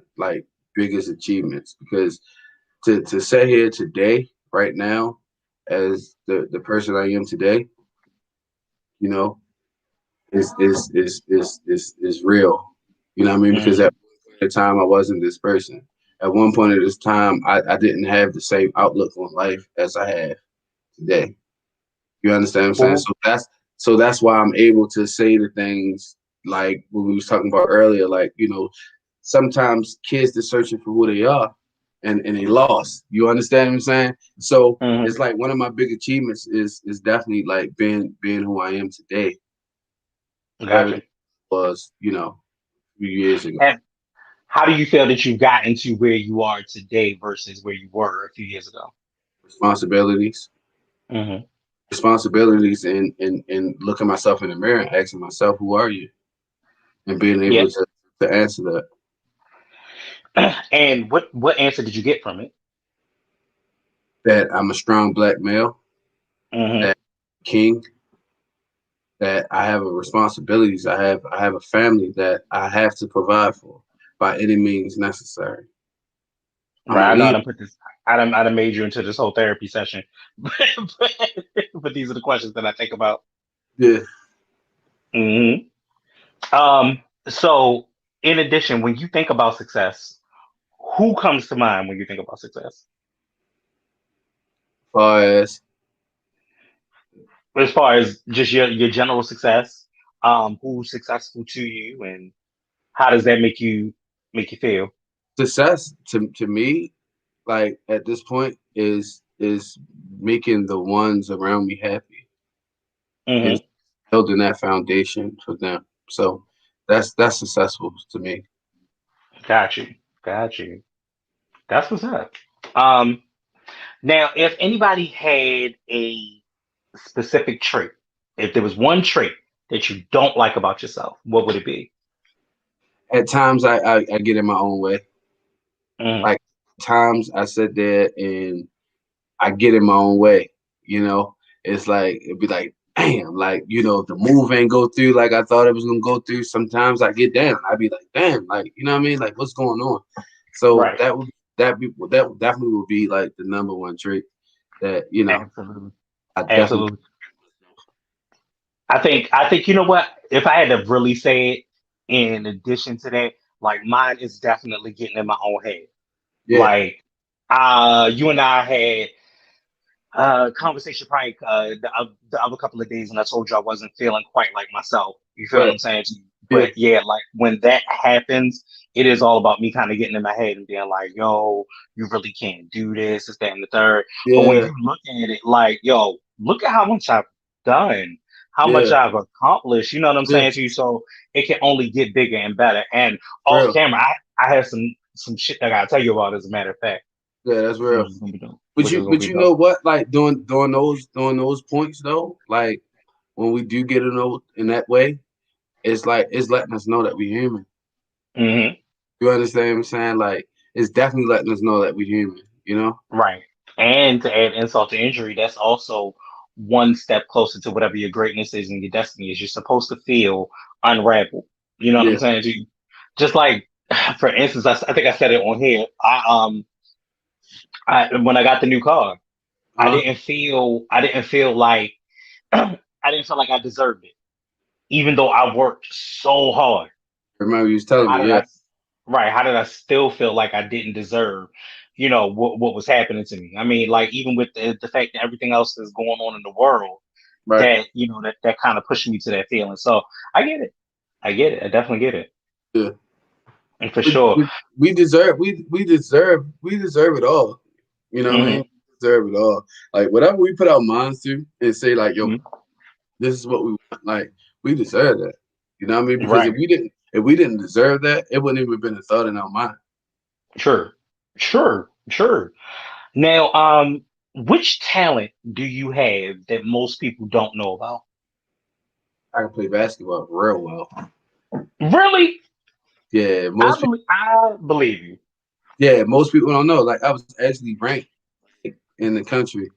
biggest achievements because to sit here today, right now, as the person I am today, you know, is real. You know what I mean? Because Hmm. at one point in time I wasn't this person. At one point in this time I didn't have the same outlook on life as I have today. You understand what I'm saying? Well, So that's why I'm able to say the things like what we was talking about earlier, like, sometimes kids are searching for who they are and they lost. You understand what I'm saying? So hmm. it's like one of my big achievements is definitely like being who I am today, rather Gotcha. than was, a few years ago. And how do you feel that you've gotten to where you are today versus where you were a few years ago? Responsibilities. Hmm. Responsibilities and looking myself in the mirror and asking myself, who are you? And being Yeah. able to answer that. And what answer did you get from it? That I'm a strong black male, Hmm. that king, that I have a responsibilities. I have a family that I have to provide for. by any means necessary. I'm a Right. I know I leader. done put this. I done made you into this whole therapy session, but these are the questions that I think about. Yeah. hmm So, in addition, when you think about success, who comes to mind when you think about success? Far as As far as just your general success, who's successful to you, and how does that make you feel? success to me, like at this point, is making the ones around me happy and hmm building that foundation for them. So that's successful to me. Got you. Got you. That's what's up. Um, Now, if anybody had a specific trait, if there was one trait that you don't like about yourself, what would it be? At times I get in my own way. Mm, Like times I sit there and I get in my own way. You know, it's like it'd be like, damn, like the move ain't go through like I thought it was gonna go through. Sometimes I get down. I'd be like, damn, like you know what I mean? Like what's going on? So right. that definitely would be like the number one trait that Absolutely. I definitely Absolutely. I think you know what? If I had to really say it in addition to that, like mine is definitely getting in my own head. yeah Like you and I had conversation probably the other couple of days, and I told you I wasn't feeling quite like myself. You feel what right I'm saying? yeah But yeah, like when that happens, it is all about me kind of getting in my head and being like, "Yo, you really can't do this, that, and the third." But when yeah you look at it, like, "Yo, look at how much I've done, how much yeah I've accomplished." You know what I'm yeah saying to you? So it can only get bigger and better. And off real camera, I have some shit that I gotta tell you about. As a matter of fact, yeah that's real. which is gonna be dope. But Which is you gonna but be you know dope. what? Like during those points though, like when we do get in that way, it's like it's letting us know that we're human. hmm You understand what I'm saying? Like it's definitely letting us know that we're human. You know? Right. And to add insult to injury, that's also one step closer to whatever your greatness is and your destiny is. You're supposed to feel unraveled. You know what I'm Yeah. saying? Just like, for instance, I think I said it on here. When I got the new car, Huh? I didn't feel like, I didn't feel like I deserved it, even though I worked so hard. Remember you was telling How me, did yeah, I, right? How did I still feel like I didn't deserve, what was happening to me? I mean, like even with the fact that everything else that's going on in the world, right. that that kind of pushed me to that feeling. So I get it. I get it. I definitely get it. Yeah. And for We, sure. we, we deserve it all. You know what I mean? hmm We deserve it all. Like whatever we put our minds to and say like, yo, hmm this is what we want. Like we deserve that. You know what I mean? Because Right. if we didn't deserve that, it wouldn't even been a thought in our mind. Sure. Sure. Sure. Now, which talent do you have that most people don't know about? I can play basketball real well. Really? Yeah, most people. I believe you. Yeah, most people don't know. Like I was actually ranked in the country,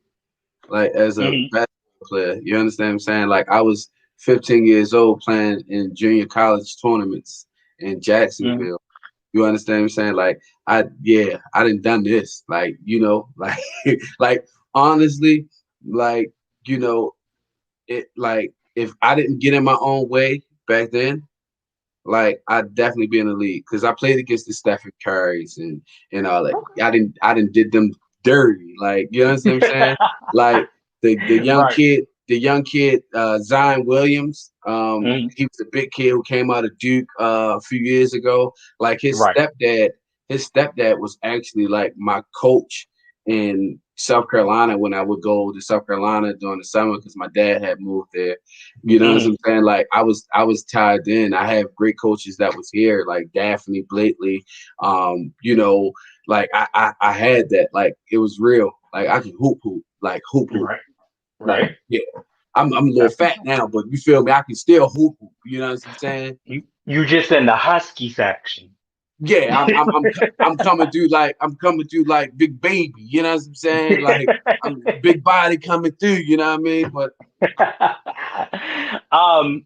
like as a hmm basketball player. You understand what I'm saying? Like I was 15 years old playing in junior college tournaments in hmm Jacksonville. You understand what I'm saying? Like I didn't done this. Like, like like honestly, like, you know, it like if I didn't get in my own way back then, like I'd definitely be in the league because I played against the Stephen Currys and all that. I didn't did them dirty. Like you understand what I'm saying? Like the young Right. kid, Zion Williams. hmm He was a big kid who came out of Duke a few years ago. Like Right. his stepdad was actually like my coach in South Carolina when I would go to South Carolina during the summer because my dad had moved there. You know what hmm I'm saying? Like I was tied in. I have great coaches that was here, like Daphne Blakely. Like I had that. Like it was real. Like I can hoop, like hoop. Right. Like Right. yeah. I'm a little That's fat now, but you feel me? I can still hoop. You know what I'm saying? you just in the husky section. Yeah, I'm coming through like big baby. You know what I'm saying? Like I'm big body coming through. You know what I mean? But um,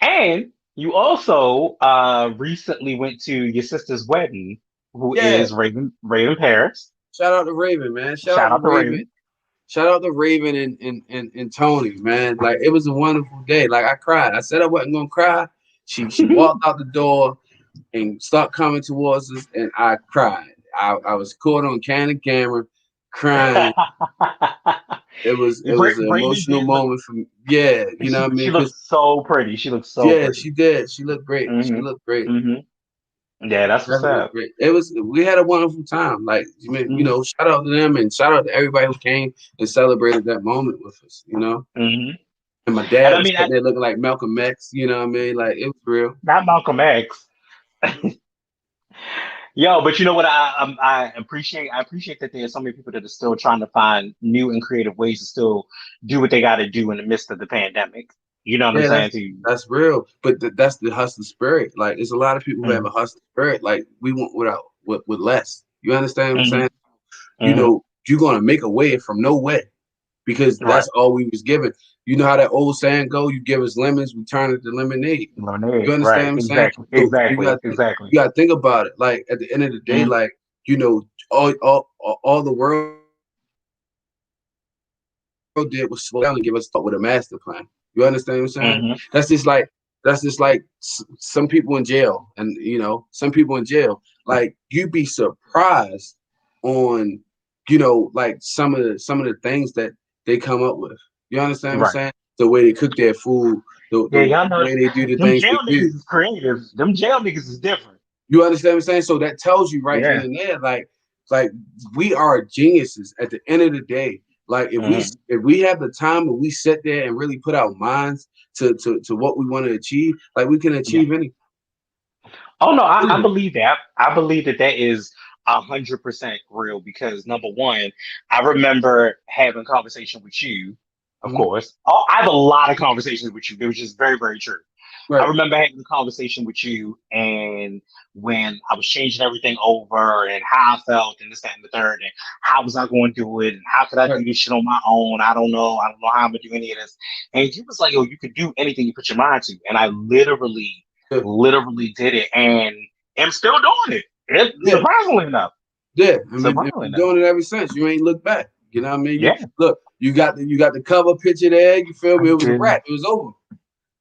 and You also recently went to your sister's wedding, who Yeah. is Raven Paris. Shout out to Raven, man. Shout out Shout to out to Raven. Raven. Shout out to Raven and Tony, man. Like it was a wonderful day. Like I cried. I said I wasn't gonna cry. She walked out the door and started coming towards us, and I cried. I was caught on candid camera, crying. It was an Raven emotional did look. moment for me. Yeah, you know what I She mean? looked Because so pretty. She looked so yeah, pretty. she did. She looked great. She Hmm. looked great. Hmm. Yeah, that's what's Definitely up. great. It was. We had a wonderful time. Like Hmm. shout out to them and shout out to everybody who came and celebrated that moment with us. Hmm. And my And dad I was mean, sitting there looking like Malcolm X. You know what I mean? Like it was real. not Malcolm X. Yo, but you know what? I appreciate that there's so many people that are still trying to find new and creative ways to still do what they got to do in the midst of the pandemic. You know what I'm Yeah, saying to you? that's real. But that's the hustler spirit. Like there's a lot of people who have a Hmm. hustler spirit. Like we want without with less. You understand what I'm Hmm. saying? Hmm. You're gonna make a way from no way because Right. that's all we was given. You know how that old saying go? You give us lemons, we turn it to lemonade. You Lemonade. understand what Right. I'm saying? Exactly. So Exactly. Exactly. you gotta think about it. Like at the end of the day, Hmm. like all the world did was slow down and give us thought with a master plan. You understand what I'm saying? Hmm. That's just like some people in jail, and some people in jail. Like you'd be surprised on, like some of the things that they come up with. You understand what I'm Right. saying? The way they cook their food, the Yeah, the y'all know way they do the them things jail they do. niggas is creative. Them jail niggas is different. You understand what I'm saying? So that tells you right then Yeah. and there, like we are geniuses at the end of the day. Like Hmm. if we have the time and we sit there and really put our minds to what we want to achieve, like we can Yeah. achieve anything. Oh no, I believe that. I believe that that is 100% real because number one, I remember having a conversation with you, of Mhm. course. Oh, I have a lot of conversations with you. They were just very, very true. I Right. remember having a conversation with you and when I was changing everything over and how I felt and this, that, and the third, and how was I going to do it and how could I Right. do this shit on my own? I don't know. I don't know how I'm gonna do any of this. And you was like, yo, you could do anything you put your mind to. And I Yeah. literally did it and am still doing it. Yeah. Surprisingly enough. Yeah. And we've Surprisingly been enough. doing it ever since. You ain't looked back. You know what I mean? You Yeah. look. You got the cover picture there. You feel I me? It was a do. wrap. It was over.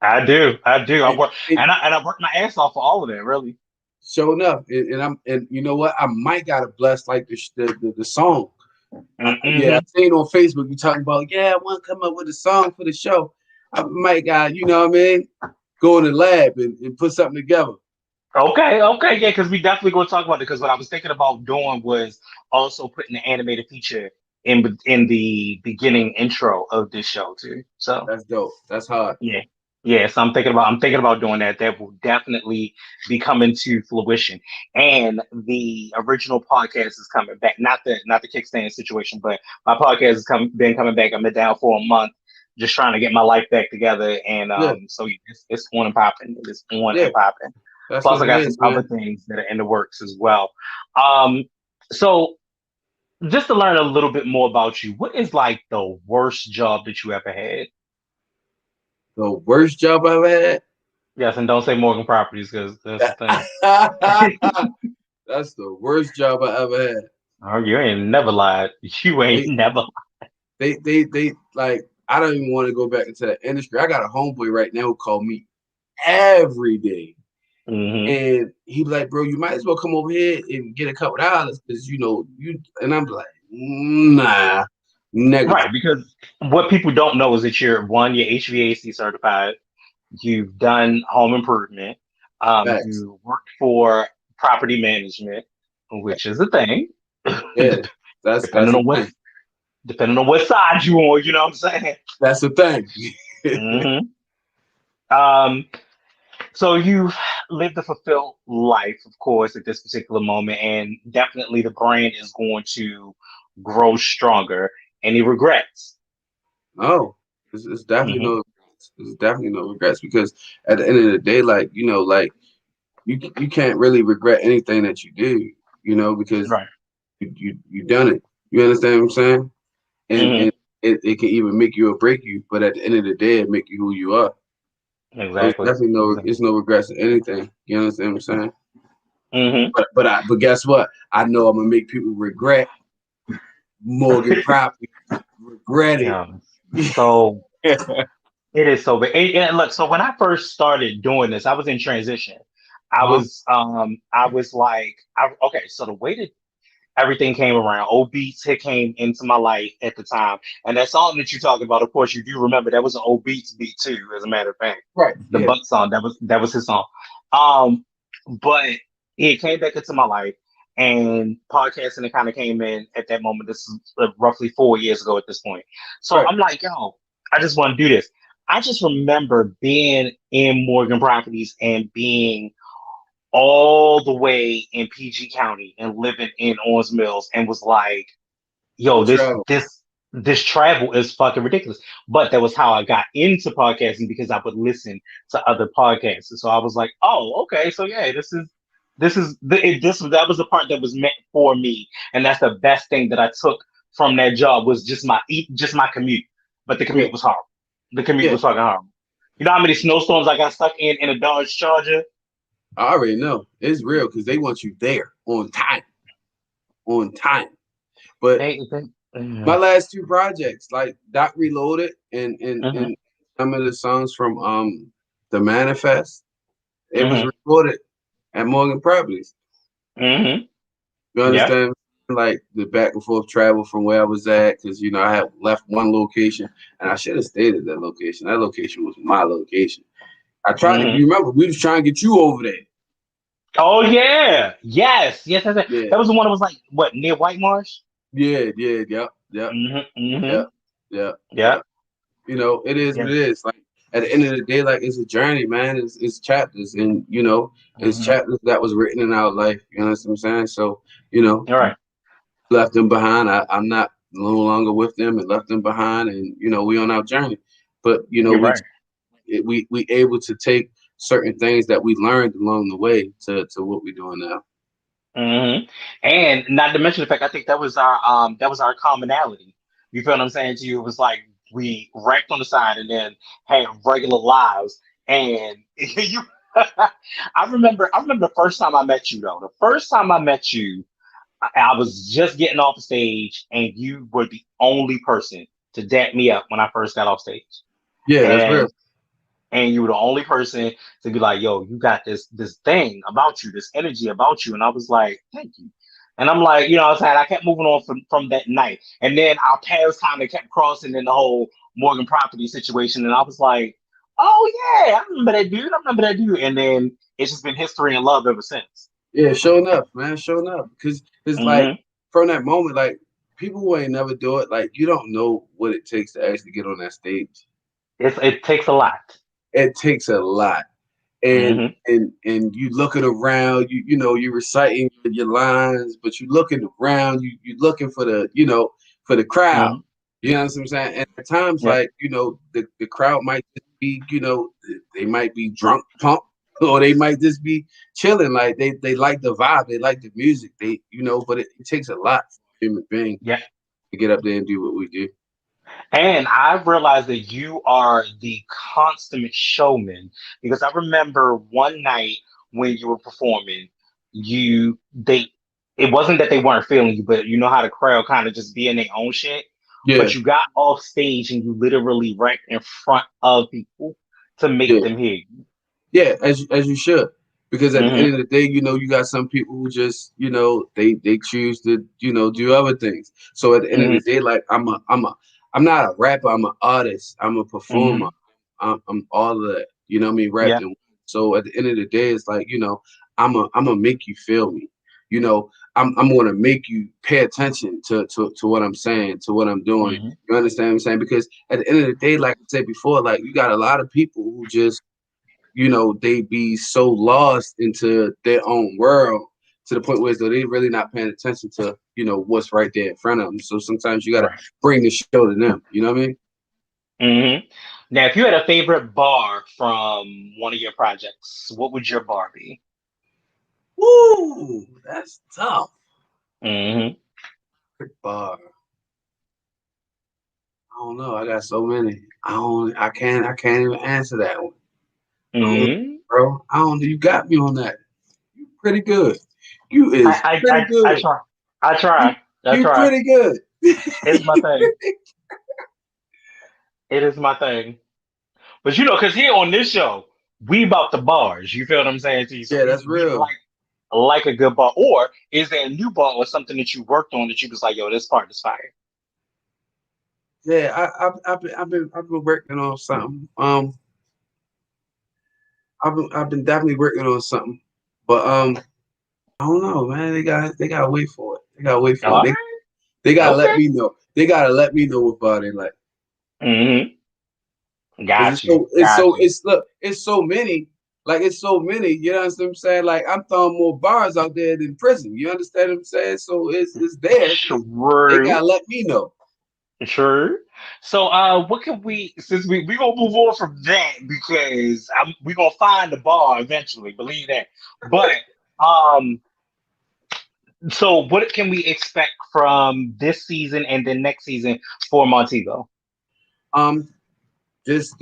I do. I do. I And, work and and I worked my ass off for all of that, really. sure enough, and you know what? I might got a bless like the song. Yeah, I Mm-hmm. seen on Facebook you talking about, yeah, I want to come up with a song for the show. I might got, what I mean, go in the lab and put something together. Okay, okay, yeah, because we definitely going to talk about it. Because what I was thinking about doing was also putting the animated feature in the beginning intro of this show too. So That's dope. That's hard. yeah, yeah. So I'm thinking about doing that. That will definitely be coming to fruition. And the original podcast is coming back. Not the kickstand situation, but my podcast has been coming back. I've been down for a month, just trying to get my life back together. And Yeah, so it's on and popping. It's on yeah. and popping. That's Plus, what I it got some is, other man. things that are in the works as well. Um, so just to learn a little bit more about you, what is like the worst job that you ever had? The worst job I've had. Yes, and don't say Morgan Properties because that's the thing. That's the worst job I ever had. Oh, you ain't never lied. You ain't They, never. they like. I don't even want to go back into that industry. I got a homeboy right now who call me every day. Hmm. And he be like, bro, you might as well come over here and get a couple dollars because you. And I'm like, nah, Right, negative. because what people don't know is that you're HVAC certified. You've done home improvement. Facts. You worked for property management, which is a thing. Yeah, that's depending the on what thing. depending on what side you on, you know what I'm saying? That's the thing. Hmm. Um, so you've lived a fulfilled life, of course, at this particular moment, and definitely the brand is going to grow stronger. Any regrets? No, it's definitely Hmm. no. It's definitely no regrets because at the end of the day, like like you can't really regret anything that you do, because Right. you done it. You understand what I'm saying? And Hmm. it can even make you or break you, but at the end of the day, it make you who you are. So it's Exactly. definitely Exactly. it's no regrets in anything. You understand what I'm saying? Hmm. But guess what? I know I'm gonna make people regret Morgan property. Regret it. Yeah. So it is so big. And look, so when I first started doing this, I was in transition. Huh? I was like, okay, so the way that everything came around, O Beats had came into my life at the time. And that song that you talked about, of course, you do remember that was an O Beats beat too, as a matter of fact. Right. The Yeah. Buck song, that was his song. Um, but it came back into my life, and podcasting kind of came in at that moment. This is roughly 4 years ago at this point. So Right. I'm like, yo, I just want to do this. I just remember being in Morgan Properties and being all the way in PG County and living in Owens Mills, and was like, yo, The travel. this travel is fucking ridiculous. But that was how I got into podcasting, because I would listen to other podcasts. And so I was like, oh, okay, so yeah, that was the part that was meant for me, and that's the best thing that I took from that job, was just my commute. But the Yeah. commute was horrible. The commute Yeah. was fucking horrible. You know how many snowstorms I got stuck in a Dodge Charger? I already know it's real because they want you there on time. On time. But my Mhm. last two projects, like Doc Reloaded Mhm. and some of the songs from The Manifest, it was Mhm. recorded at Morgan Properties. Mhm. You Yeah. understand? Like the back and forth travel from where I was at, because I had left one location and I should have stayed at that location. That location was my location. I tried to. Mhm. You remember we was trying to get you over there. Oh yeah. Yes. Yeah, That was the one that was like what, near White Marsh? yep, Mhm. Mhm. yep, yep, Yeah. yep. It is what Yeah. it is. Like at the end of the day, like it's a journey, man. It's chapters, and it's Mhm. chapters that was written in our life. You know what I'm saying? So All right. left them behind. I'm not no longer with them, and left them behind, and we on our journey. But You're right. we able to take certain things that we learned along the way to what we're doing now. Hmm. And not to mention the fact, I think that was our commonality. You feel what I'm saying to you? It was like we wrecked on the side and then had regular lives. And you, I remember the first time I met you though. The first time I met you, I was just getting off the stage, and you were the only person to dap me up when I first got off stage. Yeah, that's real. And you were the only person to be like, "Yo, you got this thing about you, this energy about you," and I was like, "Thank you." And I'm like, you know, what I'm saying, I kept moving on from that night, and then our paths kind of kept crossing in the whole Morgan property situation, and I was like, "Oh yeah, I remember that dude. I remember that dude," and then it's just been history and love ever since. Yeah, showing up, man, showing up. Because it's like Hmm. from that moment, like people who ain't never do it, like you don't know what it takes to actually get on that stage. It takes a lot. It takes a lot. And Hmm. and you looking around, you reciting your lines, but you looking around, you looking for the crowd. Hmm. You know what I'm saying? And at times, Yeah. like, the crowd might just be, they might be drunk, pump, or they might just be chilling. Like they like the vibe, they like the music, but it takes a lot for a human being Yeah. to get up there and do what we do. And I realized that you are the consummate showman, because I remember one night when you were performing, you they it wasn't that they weren't feeling you, but you know how the crowd kind of just be in their own shit. Yeah, But you got off stage and you literally rapped in front of people to make yeah. them hear you. Yeah, as you should, because at the end Hmm. of the day, you got some people who just, they choose to, do other things. So at the end of Hmm. the day, like I'm not a rapper. I'm an artist. I'm a performer. Hmm. I'm all of that. You know what I mean? Yeah. Rapping. So at the end of the day, it's like, I'm gonna make you feel me. I'm gonna make you pay attention to what I'm saying, to what I'm doing. Hmm. You understand what I'm saying? Because at the end of the day, like I said before, like you got a lot of people who just they be so lost into their own world to the point where they really not paying attention to, what's right there in front of them. So sometimes you got to Right. bring the show to them. You know what I mean? Hmm. Now, if you had a favorite bar from one of your projects, what would your bar be? Woo, that's tough. Hmm. Bar. I don't know. I got so many. I can't even answer that one. Oh, Mm-hmm. bro, I don't know. You got me on that. You pretty good. You is pretty I good. try. I You try. I you try. pretty good. It's my thing. It is my thing. But because here on this show, we about the bars. You feel what I'm saying to you? So Yeah, we that's we real. like a good bar. Or is there a new bar or something that you worked on that you was like, yo, this part is fire? Yeah, I've been working on something. I've been definitely working on something, but I don't know, man. They gotta wait for it. They gotta wait for All it. right. They gotta let Okay. me know. They gotta let me know about it, like, Mm-hmm. cause Got it's you. so it's Got so you. it's look it's so many. Like it's so many. You know what I'm saying? Like I'm throwing more bars out there than prison. You understand what I'm saying? So it's there. They True. gotta let me know. True. So, what can since we gonna move on from that because we gonna find the bar eventually, believe that. But, um, so what can we expect from this season and then next season for Montego? Um, this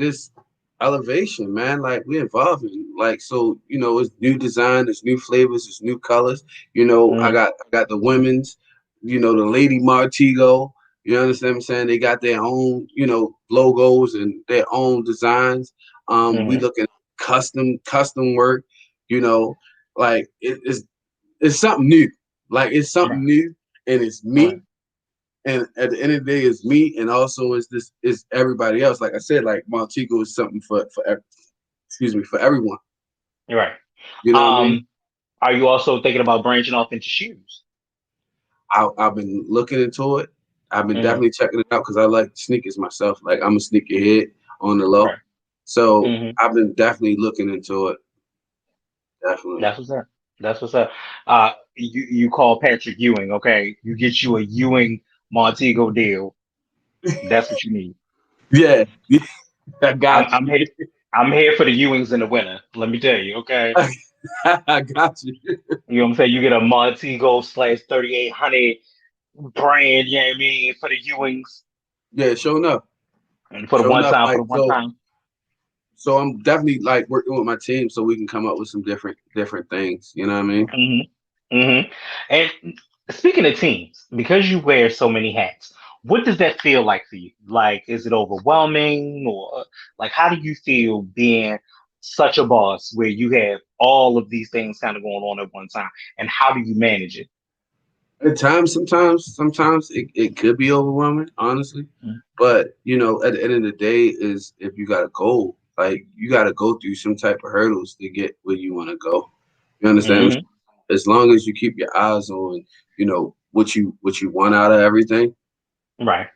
elevation, man. Like we evolving. Like so, it's new design, it's new flavors, it's new colors. I Mm-hmm. got the women's, the Lady Montego. You understand what I'm saying? They got their own, logos and their own designs. We Mm-hmm. looking at custom work. You know, like it's something new. Like it's Right. something new, and it's Right. me. And at the end of the day, it's me, and also is everybody else. Like I said, like Montego is something excuse me, for everyone. Right. You know what I mean? Um, are you also thinking about branching off into shoes? I've been looking into it. I've been Mm-hmm. definitely checking it out because I like sneakers myself. Like I'm a sneakerhead on the low, Right. so Mm-hmm. I've been definitely looking into it. Definitely. That's what's up. That's what's up. You call Patrick Ewing, okay? You get you a Ewing Montego deal. That's what you need. Yeah, I I'm got I'm you. here. I'm here for the Ewings in the winter. Let me tell you, okay? I got you. You know what I'm saying? You get a Montego slash 3800 brand. You know what I mean? For the Ewings Yeah, showing up, and for the showing one up. time. For Like the one so, time. so I'm definitely like working with my team so we can come up with some different things. You know what I mean? Mm-hmm. And speaking of teams, because you wear so many hats, what does that feel like for you? Like, is it overwhelming, or like, how do you feel being such a boss where you have all of these things kind of going on at one time, and how do you manage it? At times, sometimes it could be overwhelming, honestly. But at the end of the day, is if you got a goal, like you got to go through some type of hurdles to get where you want to go. You understand? Mm-hmm. As long as you keep your eyes on, what you want out of everything, Right.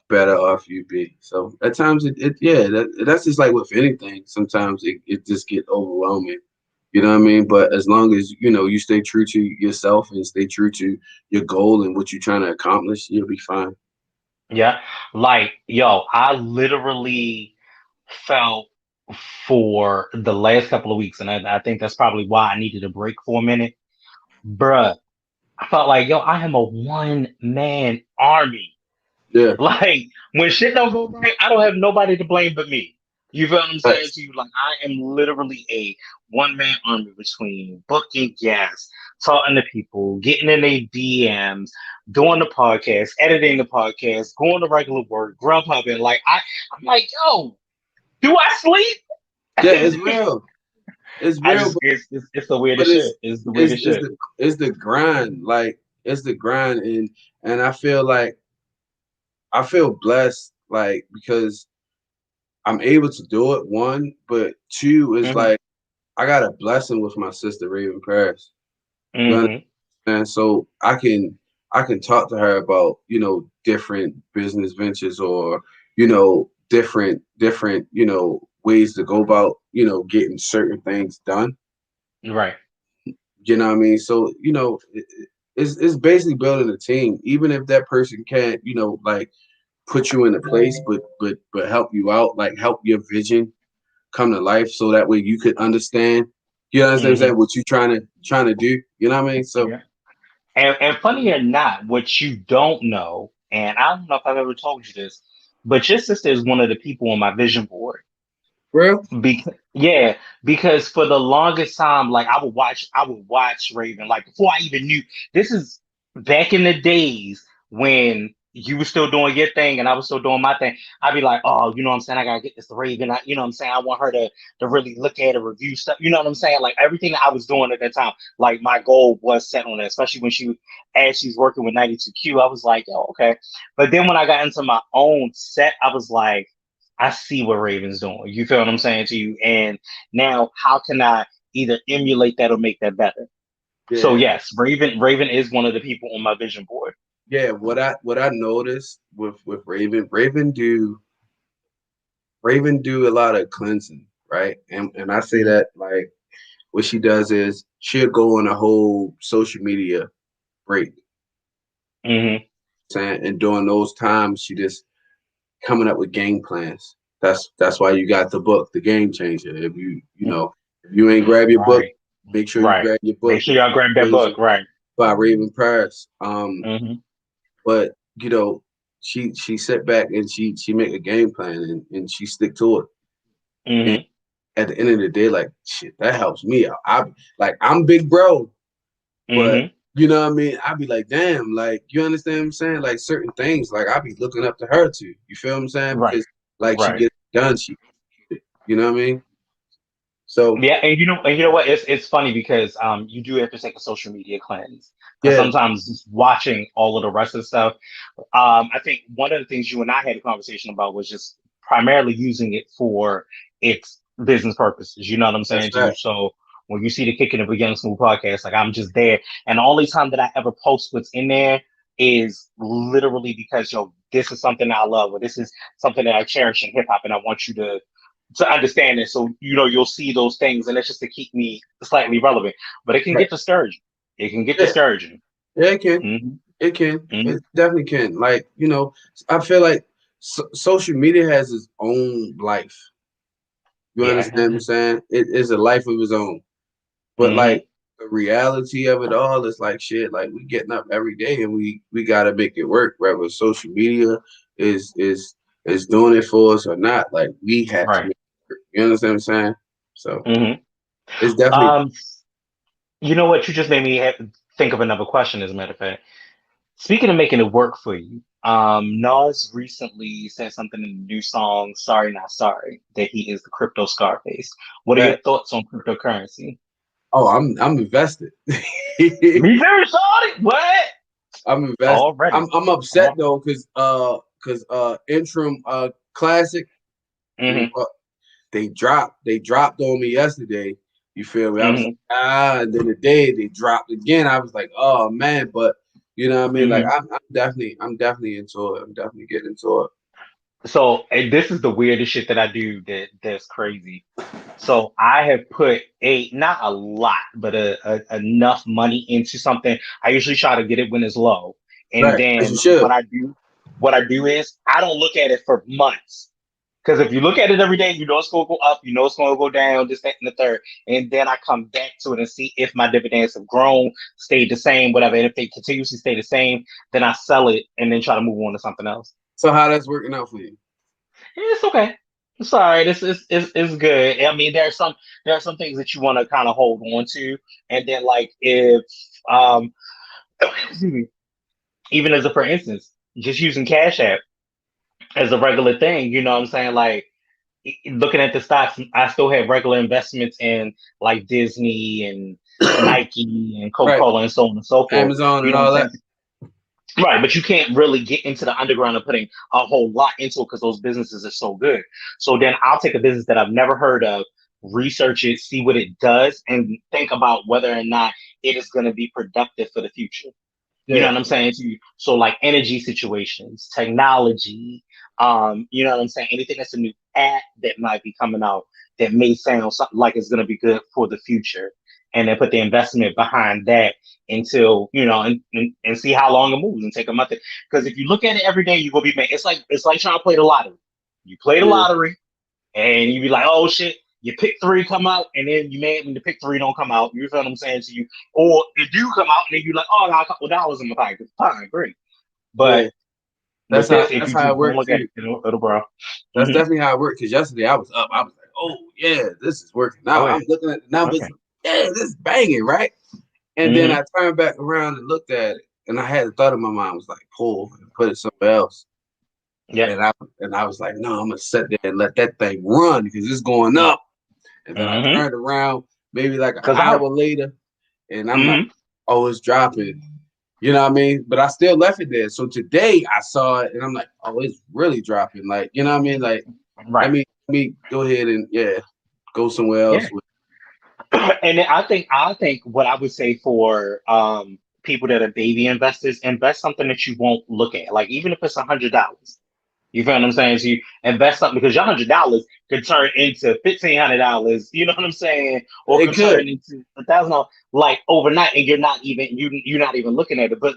better off you be. So at times, yeah, that's just like with anything. Sometimes it just get overwhelming. You know what I mean? But as long as you stay true to yourself and stay true to your goal and what you're trying to accomplish, you'll be fine. Yeah. Like, yo, I literally felt for the last couple of weeks, and I think that's probably why I needed a break for a minute, bruh. I felt like, yo, I am a one man army. Yeah. Like, when shit don't go right, I don't have nobody to blame but me. You feel what I'm saying Nice. to you? Like, I am literally a one man army between booking guests, talking to people, getting in their DMs, doing the podcast, editing the podcast, going to regular work, grub hubbing. I'm like, yo, do I sleep? Yeah, it's real. It's I real, just, it's the but weirdest shit. It's the it's weirdest it's shit. the it's the grind. Like it's the grind, and I feel like I feel blessed, like because I'm able to do it. One, but two is Hmm. like I got a blessing with my sister Raven Paris. You Hmm. understand? So I can talk to her about different business ventures or different ways to go about getting certain things done. Right. You know what I mean? So it's basically building a team. Even if that person can't like put you in a place, but help you out, like help your vision come to life, so that way you could understand. You know what I'm Hmm. saying? What you trying to do. You know what I mean? So Yeah. And funny or not, what you don't know, and I don't know if I've ever told you this, but your sister is one of the people on my vision board. real. Yeah, because for the longest time, like I would watch Raven. Like before I even knew, this is back in the days when you were still doing your thing and I was still doing my thing. I'd be like, oh, you know what I'm saying? I gotta get this Raven. You know what I'm saying? I want her to really look at it, review stuff. You know what I'm saying? Like everything that I was doing at that time, like my goal was set on it, especially when as she's working with 92Q, I was like, yo, okay. But then when I got into my own set, I was like, I see what Raven's doing. You feel what I'm saying to you? And now, how can I either emulate that or make that better? So Yeah, yes, Raven is one of the people on my vision board. yeah. What I noticed with Raven do a lot of cleansing, right? And I say Mm-hmm. that like what she does is she'll go on a whole social media break, Mm-hmm. saying, and during those times she just coming up with game plans. That's why you got the book, The Game Changer. If you ain't grab your book, Right. make sure you Right. grab your Make book, sure The y'all Game grab that Changer book. Right. by Raven Paris. Mm-hmm. But she sit back and she make a game plan and she stick to it. And Mm-hmm. at the end of the day, like shit, that helps me out. I'm big bro, but Mm-hmm. you know what I mean? I'd be like, damn, like you understand what I'm saying? Like certain things, like I'd be looking up to her too. You feel what I'm saying? Right. Because like she Right. gets it done, you know what I mean? So Yeah, and you know what? It's funny because you do have to take a social media cleanse because yeah, sometimes just watching all of the rest of the stuff. I think one of the things you and I had a conversation about was just primarily using it for its business purposes. You know what I'm that's saying to you? that. So when you see the Kicking It with Young Smooth podcast, like I'm just there, and the only time that I ever post what's in there is literally because yo, this is something I love, or this is something that I cherish in hip hop, and I want you to understand it. So you'll see those things, and it's just to keep me slightly relevant. But it can Right. get discouraging. It can get Yeah, discouraging. yeah, it can. Hmm. It can. Hmm. It definitely can. Like, I feel like social media has its own life. You Yeah. understand what I'm saying? It is a life of its own. But like Hmm. the reality of it all is like shit. Like we getting up every day and we gotta make it work. Whether social media is doing it for us or not. Like we have to Right. make it work. You understand what I'm saying? So Hmm. it's definitely Um, you know what? You just made me think of another question. As a matter of fact, speaking of making it work for you, Nas recently said something in the new song "Sorry Not Sorry" that he is the crypto Scarface. What are your that. thoughts on cryptocurrency? Oh, I'm invested. Me very sorry. What? I'm invested. Already. I'm upset Oh. though because interim classic Hmm. they dropped on me yesterday. You feel me? I was like, Hmm. and then the day they dropped again, I was like, oh man, but you know what I mean? Like Hmm. I'm definitely into it. I'm definitely getting into it. So, and this is the weirdest shit that I do that's crazy. So I have put not a lot, but enough money into something. I usually try to get it when it's low. And Right. As you then should. what I do is I don't look at it for months. Because if you look at it every day, you know it's going to go up, you know it's going to go down, this, that, and the third. And then I come back to it and see if my dividends have grown, stayed the same, whatever. And if they continuously stay the same, then I sell it and then try to move on to something else. So how that's working out for you? It's okay. It's all right. It's good. I mean, there are some things that you want to kind of hold on to, and then like if um excuse me, even as a for instance, just using Cash App as a regular thing, you know what I'm saying? Like looking at the stocks, I still have regular investments in like Disney and Nike and Right. Coca-Cola and so on and so forth. Amazon You and know what I'm all that. saying? Right, but you can't really get into the underground and putting a whole lot into it because those businesses are so good. So then I'll take a business that I've never heard of, research it, see what it does, and think about whether or not it is going to be productive for the future. You know Yeah. what I'm saying to you? So like energy situations, technology, you know what I'm saying? Anything that's a new app that might be coming out that may sound something like it's gonna be good for the future. And then put the investment behind that until, and see how long it moves and take a month. Because if you look at it every day, you're gonna be mad. It's like trying to play the lottery. You play the Yeah. lottery and you be like, oh shit, you pick three come out, and then you mad when the pick three don't come out. You feel what I'm saying to you? Or it do come out, and then you like, oh, I got a couple dollars in my pocket. Fine, great. Yeah. But That's with how this, if that's you how just it don't works look at too. it, it'll grow. That's Hmm. definitely how it worked. Cause yesterday I was up. I was like, oh yeah, this is working. Now Oh yeah. I'm looking at the numbers. Okay. Yeah, this is banging, right? And then Mm-hmm. I turned back around and looked at it, and I had a thought in my mind was like, pull and put it somewhere else. Yeah. And I was like, no, I'm gonna sit there and let that thing run because it's going up. And then I Mm-hmm. turned around maybe like an Because I hour have. later, and I'm like, Mm-hmm. oh, it's dropping. You know what I mean? But I still left it there. So today I saw it and I'm like, oh, it's really dropping. Like, you know what I mean? Like, let Right. me go ahead and go somewhere Yeah. else with. And then I think what I would say for people that are baby investors, invest something that you won't look at. Like even if it's $100. You feel what I'm saying? So you invest something because your $100 could turn into $1,500. You know what I'm saying? Or It could turn could. into $1,000 like overnight, and you're not even looking at it. But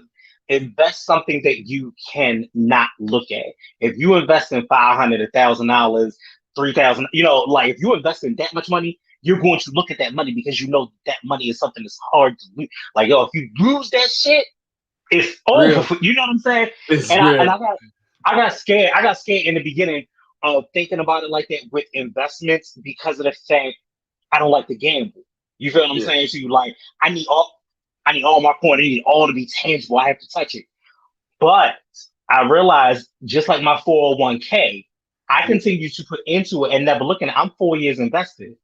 invest something that you can not look at. If you invest in 500, $1,000, 3,000, like if you invest in that much money, you're going to look at that money because you know that money is something that's hard to lose. Like yo, if you lose that shit, it's over. Real. You know what I'm saying? It's And I real. and I got scared. I got scared in the beginning of thinking about it like that with investments because of the fact I don't like to gamble. You feel what I'm Yeah. saying? So you like, I need all, I need all my coin. I need all to be tangible. I have to touch it. But I realized, just like my 401k, I continue to put into it and never looking at. I'm 4 years invested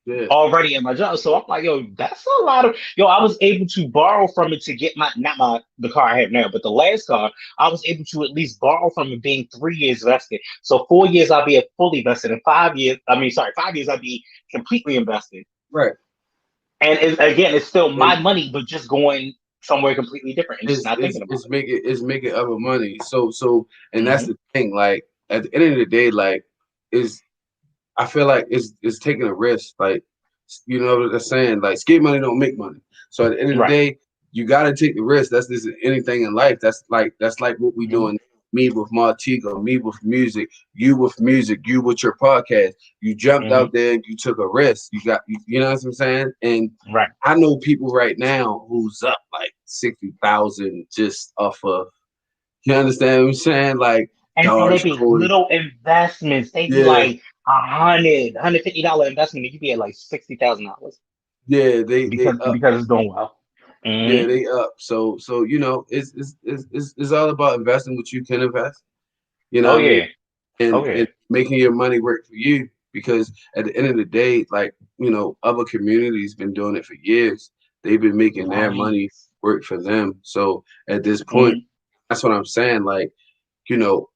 Yeah. already in my job. So I'm like, yo, that's a lot of I was able to borrow from it to get my not my the car I have now, but the last car, I was able to at least borrow from it being 3 years vested. So 4 years I'll be fully vested. In 5 years, 5 years I'll be completely invested. Right. And again, it's still And my money, but just going somewhere completely different and just it's not it's thinking about it's making it's making other money. So it. and that's the thing. Like at the end of the day, like is I feel like it's taking a risk. Like you know what they're saying. Like skate money don't make money. So at the end of the Right. day, you got to take the risk. That's just anything in life. That's like what we Mhm. doing. Me with Montego, me with music, you with your podcast. You jumped Mhm. out there and you took a risk. You know what I'm saying? And Right. I know people right now who's up like 60,000 just off of. You understand what I'm saying? Like And they be Dogecoin. little investments. They be Yeah, like $150 investment, and you be at like $60,000 yeah, they up. because it's doing well. Yeah, Hmm. they up. So it's all about investing what you can invest. You know Oh what I mean? yeah. Oh And yeah. making your money work for you. Because at the end of the day, like other communities been doing it for years. They've been making their Right. money work for them. So at this point, Hmm. that's what I'm saying. Like you know,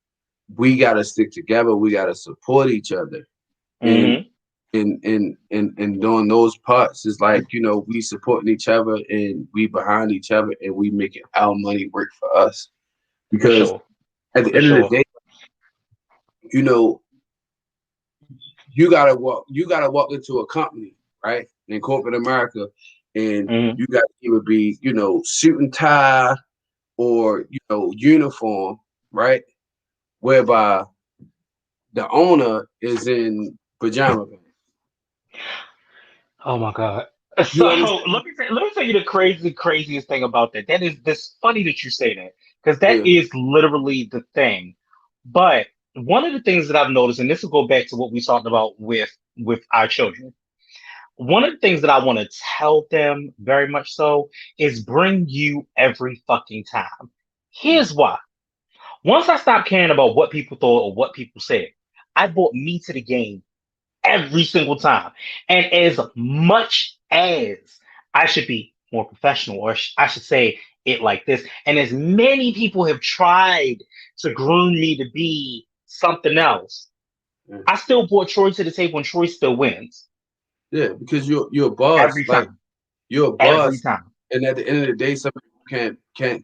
we got to stick together. We got to support each other. And Hmm. and doing those parts is like we supporting each other and we behind each other and we making our money work for us For because sure. at the For end of the sure. day you know you gotta walk into a company, right, in corporate America, and Hmm. you got to either be suit and tie or uniform, right, whereby the owner is in pajama pants. Oh my God. So You understand? let me tell you the craziest thing about that. That is this funny that you say that because that Yeah. is literally the thing. But one of the things that I've noticed, and this will go back to what we talked about with our children. One of the things that I want to tell them very much so is bring you every fucking time. Here's why. Once I stopped caring about what people thought or what people said, I brought me to the game every single time. And as much as I should be more professional, or I should say it like this, and as many people have tried to groom me to be something else, Yeah. I still brought Troy to the table and Troy still wins Yeah, because you're a boss. every Like time. you're a Every boss, time. and at the end of the day, some people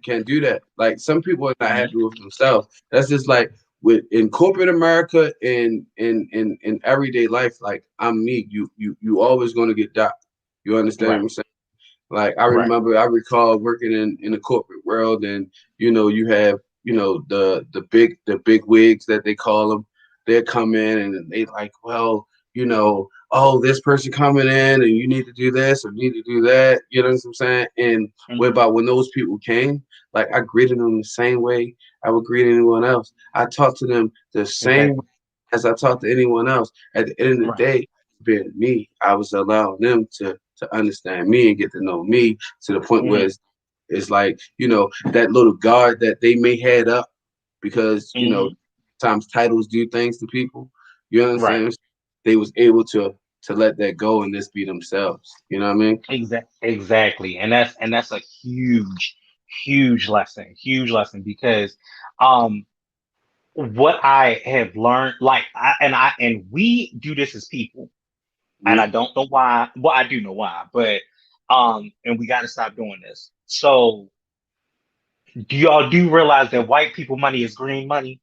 can't do that. Like some people are not happy Mhm. with themselves. That's just like with in corporate America and in everyday life. Like I'm me. You always going to get docked. You understand what Right. I'm saying? Like Right. I recall working in the corporate world, and you have the big wigs that they call them. They come in and they like, well, oh, this person coming in, and you need to do this or need to do that. You know what I'm saying? And what Mhm. about when those people came? Like I greeted them the same way I would greet anyone else. I talked to them the same way Exactly. as I talk to anyone else. At the end of the Right. day, being me. I was allowing them to understand me and get to know me to the point where Mm-hmm. it's like, that little guard that they may had up because, Mm-hmm. times titles do things to people. You know what I'm Right. saying? They was able to let that go and just be themselves. You know what I mean? Exactly. And that's a huge lesson because um what I have learned, like and we do this as people, and I Mhm. don't know why. Well, I do know why, but and we got to stop doing this. So, do y'all do realize that white people money is green money,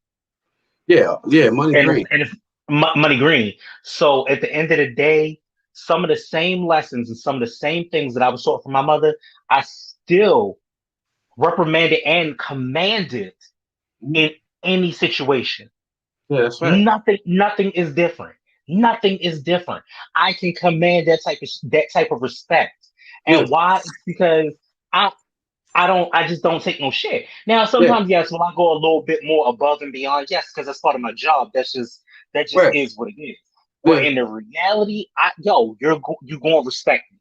Yeah, yeah, money and green. it's money green. So at the end of the day, some of the same lessons and some of the same things that I was taught from my mother, I still reprimanded and commanded Mhm. in any situation. Yeah, that's right. Nothing is different. Nothing is different. I can command that type of respect. Yeah, And why? It's because I I just don't take no shit. Now yeah, sometimes yes, will I go a little bit more above and beyond? Yes, because that's part of my job. That just right. is what it is. But Yeah, in the reality, you gonna respect me.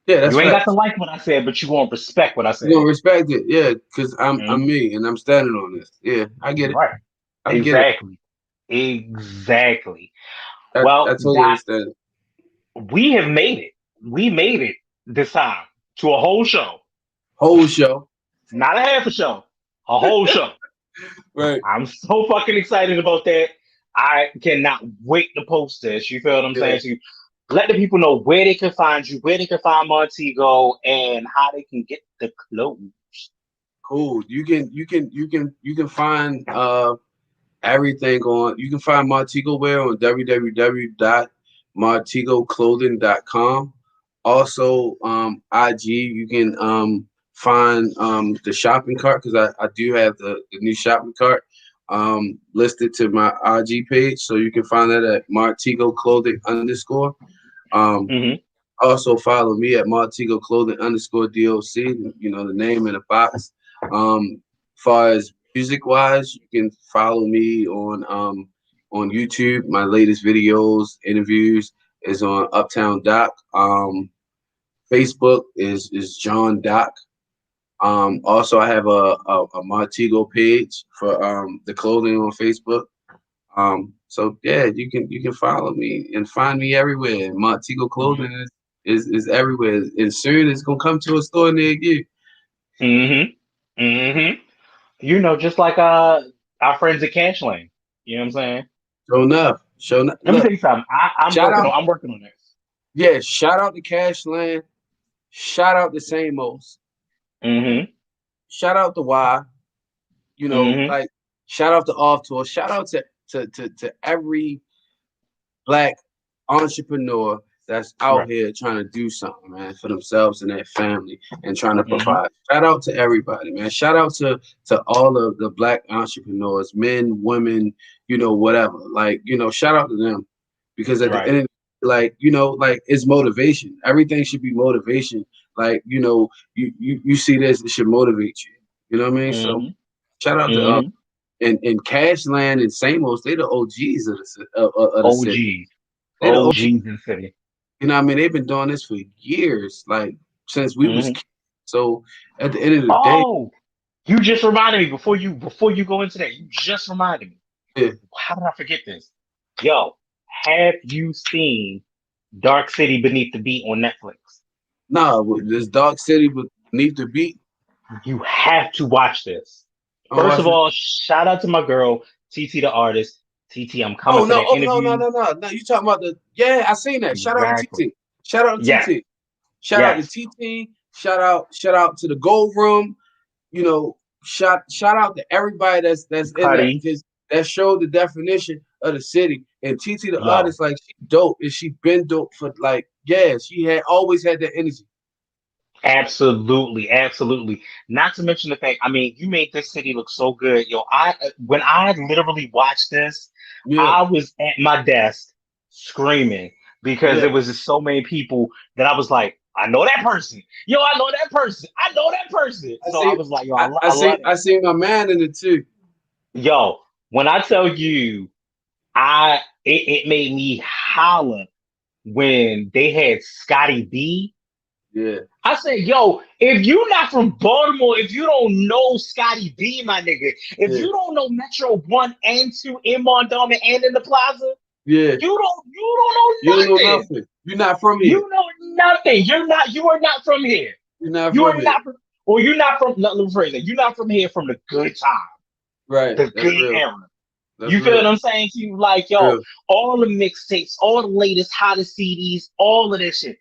yeah, You that's ain't got right. to like what I said, but you gonna respect what I You said. gonna respect it, yeah, because I'm Mhm. me and I'm standing on this. Yeah, I get it. Right. I get it. Exactly. Exactly. I Well, totally that understand. we have made it. We made it this time to a whole show, Whole show. not a half a show, a whole show. Right. I'm so fucking excited about that. I cannot wait to post this. You feel what I'm Yeah. saying? To let the people know where they can find you, where they can find Montego, and how they can get the clothes. Cool. You can find everything on. You can find Montego wear on www.montegoclothing.com. Also, IG. You can find the shopping cart because I do have the new shopping cart listed to my IG page, so you can find that at Montego Clothing underscore. Um, Hmm. Also follow me at Montego Clothing underscore DOC. The name in the box. Far as music wise, you can follow me on YouTube. My latest videos, interviews is on Uptown Doc. Facebook is John Doc. Also, I have a Montego page for the clothing on Facebook. So yeah, you can follow me and find me everywhere. Montego Hmm. Clothing is everywhere. And soon it's gonna come to a store near you. Hmm. Hmm. Just like our friends at Cash Lane. You know what I'm saying? Show enough. Show enough. Let me tell Look, you something. I'm shout working out. on I'm working on this. Yeah, shout out to Cashland. Shout out to Samos. Hmm. Shout out to Y. Hmm. Like shout out to Off Tour. Shout out to every black entrepreneur that's out Right. here trying to do something, man, for themselves and their family and trying to Hmm. provide. Shout out to everybody, man. Shout out to all of the black entrepreneurs, men, women, whatever. Like, shout out to them because at the Right. end, like it's motivation. Everything should be motivation. Like, you see this, it should motivate you. You know what I mean? So Hmm. shout out to Hmm. and Cashland and Samos, they the OGs of the city. OGs. They the OGs OG. in the city. What I mean? They've been doing this for years, like since we was Hmm. kids. So at the end of the day, Oh, you just reminded me before you go into that. You just reminded me. yeah, How did I forget this? Yo, have you seen Dark City Beneath the Beat on Netflix? nah, this Dark City beneath the beat. You have to watch this. I'm First of watching. all, shout out to my girl, TT the artist. TT, I'm coming Oh for no! that Oh no! No! interview. No! No! No! You talking about the? Yeah, I seen that. Shout out to Exactly. TT. Shout out to Yes. TT. Shout out to Yes. TT. Shout out to the Gold Room. Shout out to everybody that's in that Cuddy. because that showed the definition of the city. And TT the Yo. artist, like she dope, and she been dope for like yeah, she had always had that energy. Absolutely, absolutely. Not to mention the fact, I mean, you made this city look so good. Yo, when I literally watched this, Yeah, I was at my desk screaming because yeah. there was just so many people that I was like, I know that person. Yo, I know that person. I know that person. I So I see. was like, yo, I I see. love it. I see my man in it too. Yo, when I tell you, it made me holler when they had Scotty B. Yeah, I said, yo, if you not from Baltimore, if you don't know Scotty B, my nigga, if yeah, you don't know Metro 1 and 2 in Mondawmin and in the Plaza, yeah. You you don't know don't know nothing. nothing. You're not from here. You know nothing. You are not from here. You're not You from are here. not from, or you're not from, let me phrase it, you're not from here from the good time, Right. the That's good real. era. That's You feel real. what I'm saying to you? Like, yo, Real. all the mixtapes, all the latest, hottest CDs, all of this shit.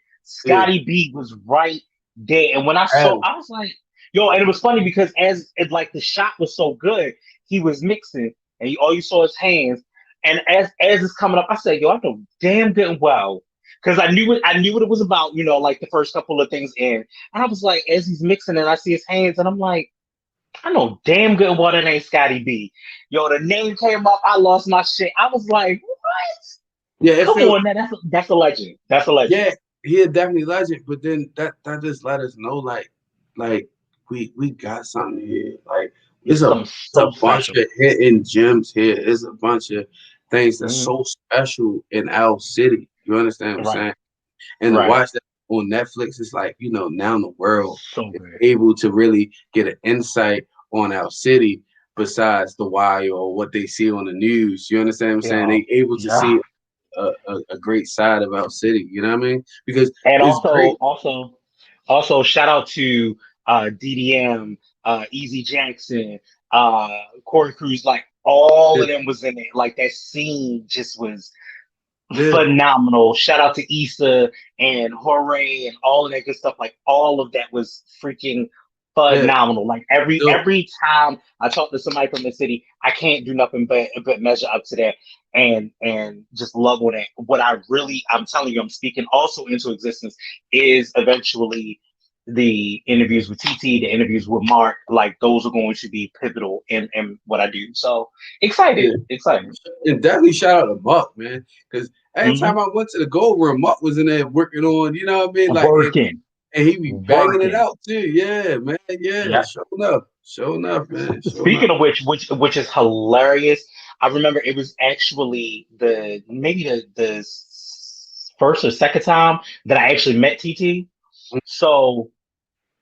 Yeah. Scotty B was right there. And when I saw, Adam. I was like, yo, and it was funny because as it, like the shot was so good, he was mixing and all you saw his hands. And as it's coming up, I said, yo, I know damn good and well. Because I knew what it was about, like the first couple of things in. And I was like, as he's mixing and I see his hands, and I'm like, I know damn good well that ain't Scotty B. Yo, the name came up. I lost my shit. I was like, what? Yeah, it Come feels. on, man. That's a legend. That's a legend. Yeah, he is definitely legend. But then that just let us know, like we got something here. Like It's something it's a so bunch special. of hidden gems here. It's a bunch of things that's Hmm. so special in our city. You understand what I'm Right. saying? And to Right. watch that on Netflix, it's like, now the world So is good. able to really get an insight on our city besides the wire or what they see on the news. You understand what I'm saying? Yeah. They able to Yeah. see a great side of our city. You know what I mean? Because And it's great. also shout out to DDM, Easy Jackson, Corey Cruz, like all Yeah, of them was in it. Like that scene just was yeah, phenomenal. Shout out to Issa and Hooray and all of that good stuff. Like all of that was freaking yeah. phenomenal. Like Dope. every time I talk to somebody from the city, I can't do nothing but measure up to that and just love on it. What I'm telling you, I'm speaking also into existence is eventually the interviews with TT, the interviews with Mark. Like those are going to be pivotal in what I do. So excited, Yeah. excited. And definitely shout out to Muck, man. Because every Hmm. time I went to the gold room, Muck was in there working on, you know what I mean? Like Working. and he be banging it Working. out too. Yeah, man. Yeah. Yeah. Showing up. Showing up, man. Showing Speaking up. of which is hilarious. I remember it was actually the first or second time that I actually met TT. So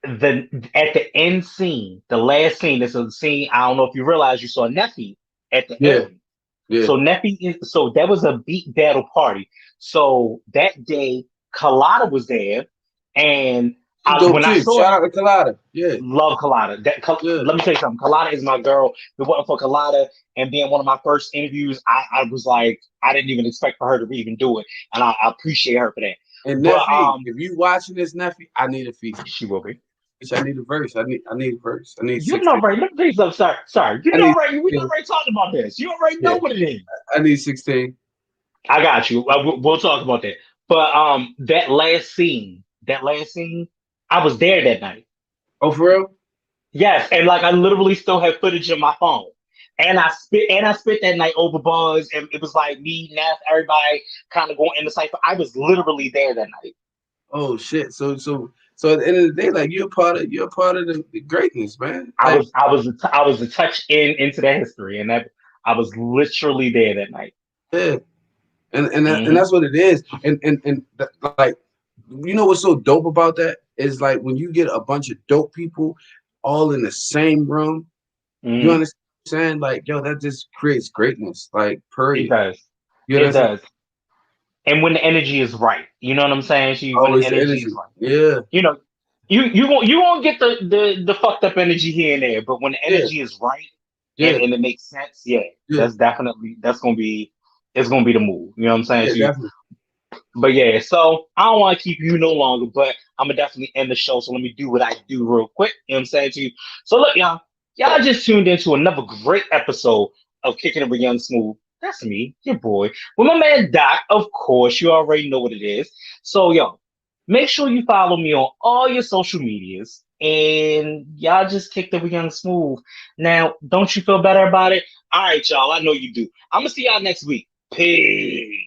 the at the end scene, the last scene, this is a scene. I don't know if you realize you saw Neffy at the Yeah, end. yeah. So so that was a beat battle party. So that day, Colada was there, and He dope when I too. saw Shout him, out to Colada. Yeah, love Colada. yeah. Let me tell you something. Colada is my girl. If it wasn't for Colada and being one of my first interviews, I was like, I didn't even expect for her to even do it, and I appreciate her for that. And But Neffy, if you watching this, Neffy, I need a feature. she will be. I need a verse. I need a verse. I need You know, 16. right? Let me tell you something. Sorry. You I know, need right? We 16. already talked about this. You already know Yeah, what it is. I need 16. I got you. We'll talk about that. But that last scene, I was there that night. Oh, for real? Yes, and like I literally still have footage in my phone. And I spit that night over buzz, and it was like me, Neff, everybody kind of going in the cipher. I was literally there that night. Oh shit. So at the end of the day, like you're a part of the greatness, man. Like I was a touch into that history, and that I was literally there that night. yeah. And Hmm. that's what it is. Like what's so dope about that is like when you get a bunch of dope people all in the same room, you Hmm. understand what I'm saying? Like, yo, that just creates greatness. Like, It period. does. You It understand? does. And when the energy is right, you know what I'm saying? When the Always the energy is energy. right, Yeah, you know, you won't get the fucked up energy here and there, but when the yeah, energy is right yeah, and it makes sense, yeah, yeah, that's gonna be it's gonna be the move. You know what I'm saying yeah, to you? definitely. But yeah, so I don't want to keep you no longer, but I'm gonna definitely end the show. So let me do what I do real quick. You know what I'm saying to you? So look, y'all just tuned into another great episode of Kicking It with Young Smooth. That's me, your boy, with my man Doc. Of course, you already know what it is. So make sure you follow me on all your social medias. And y'all just kicked it with Young Smooth. Now, don't you feel better about it? All right, y'all. I know you do. I'm gonna see y'all next week. Peace.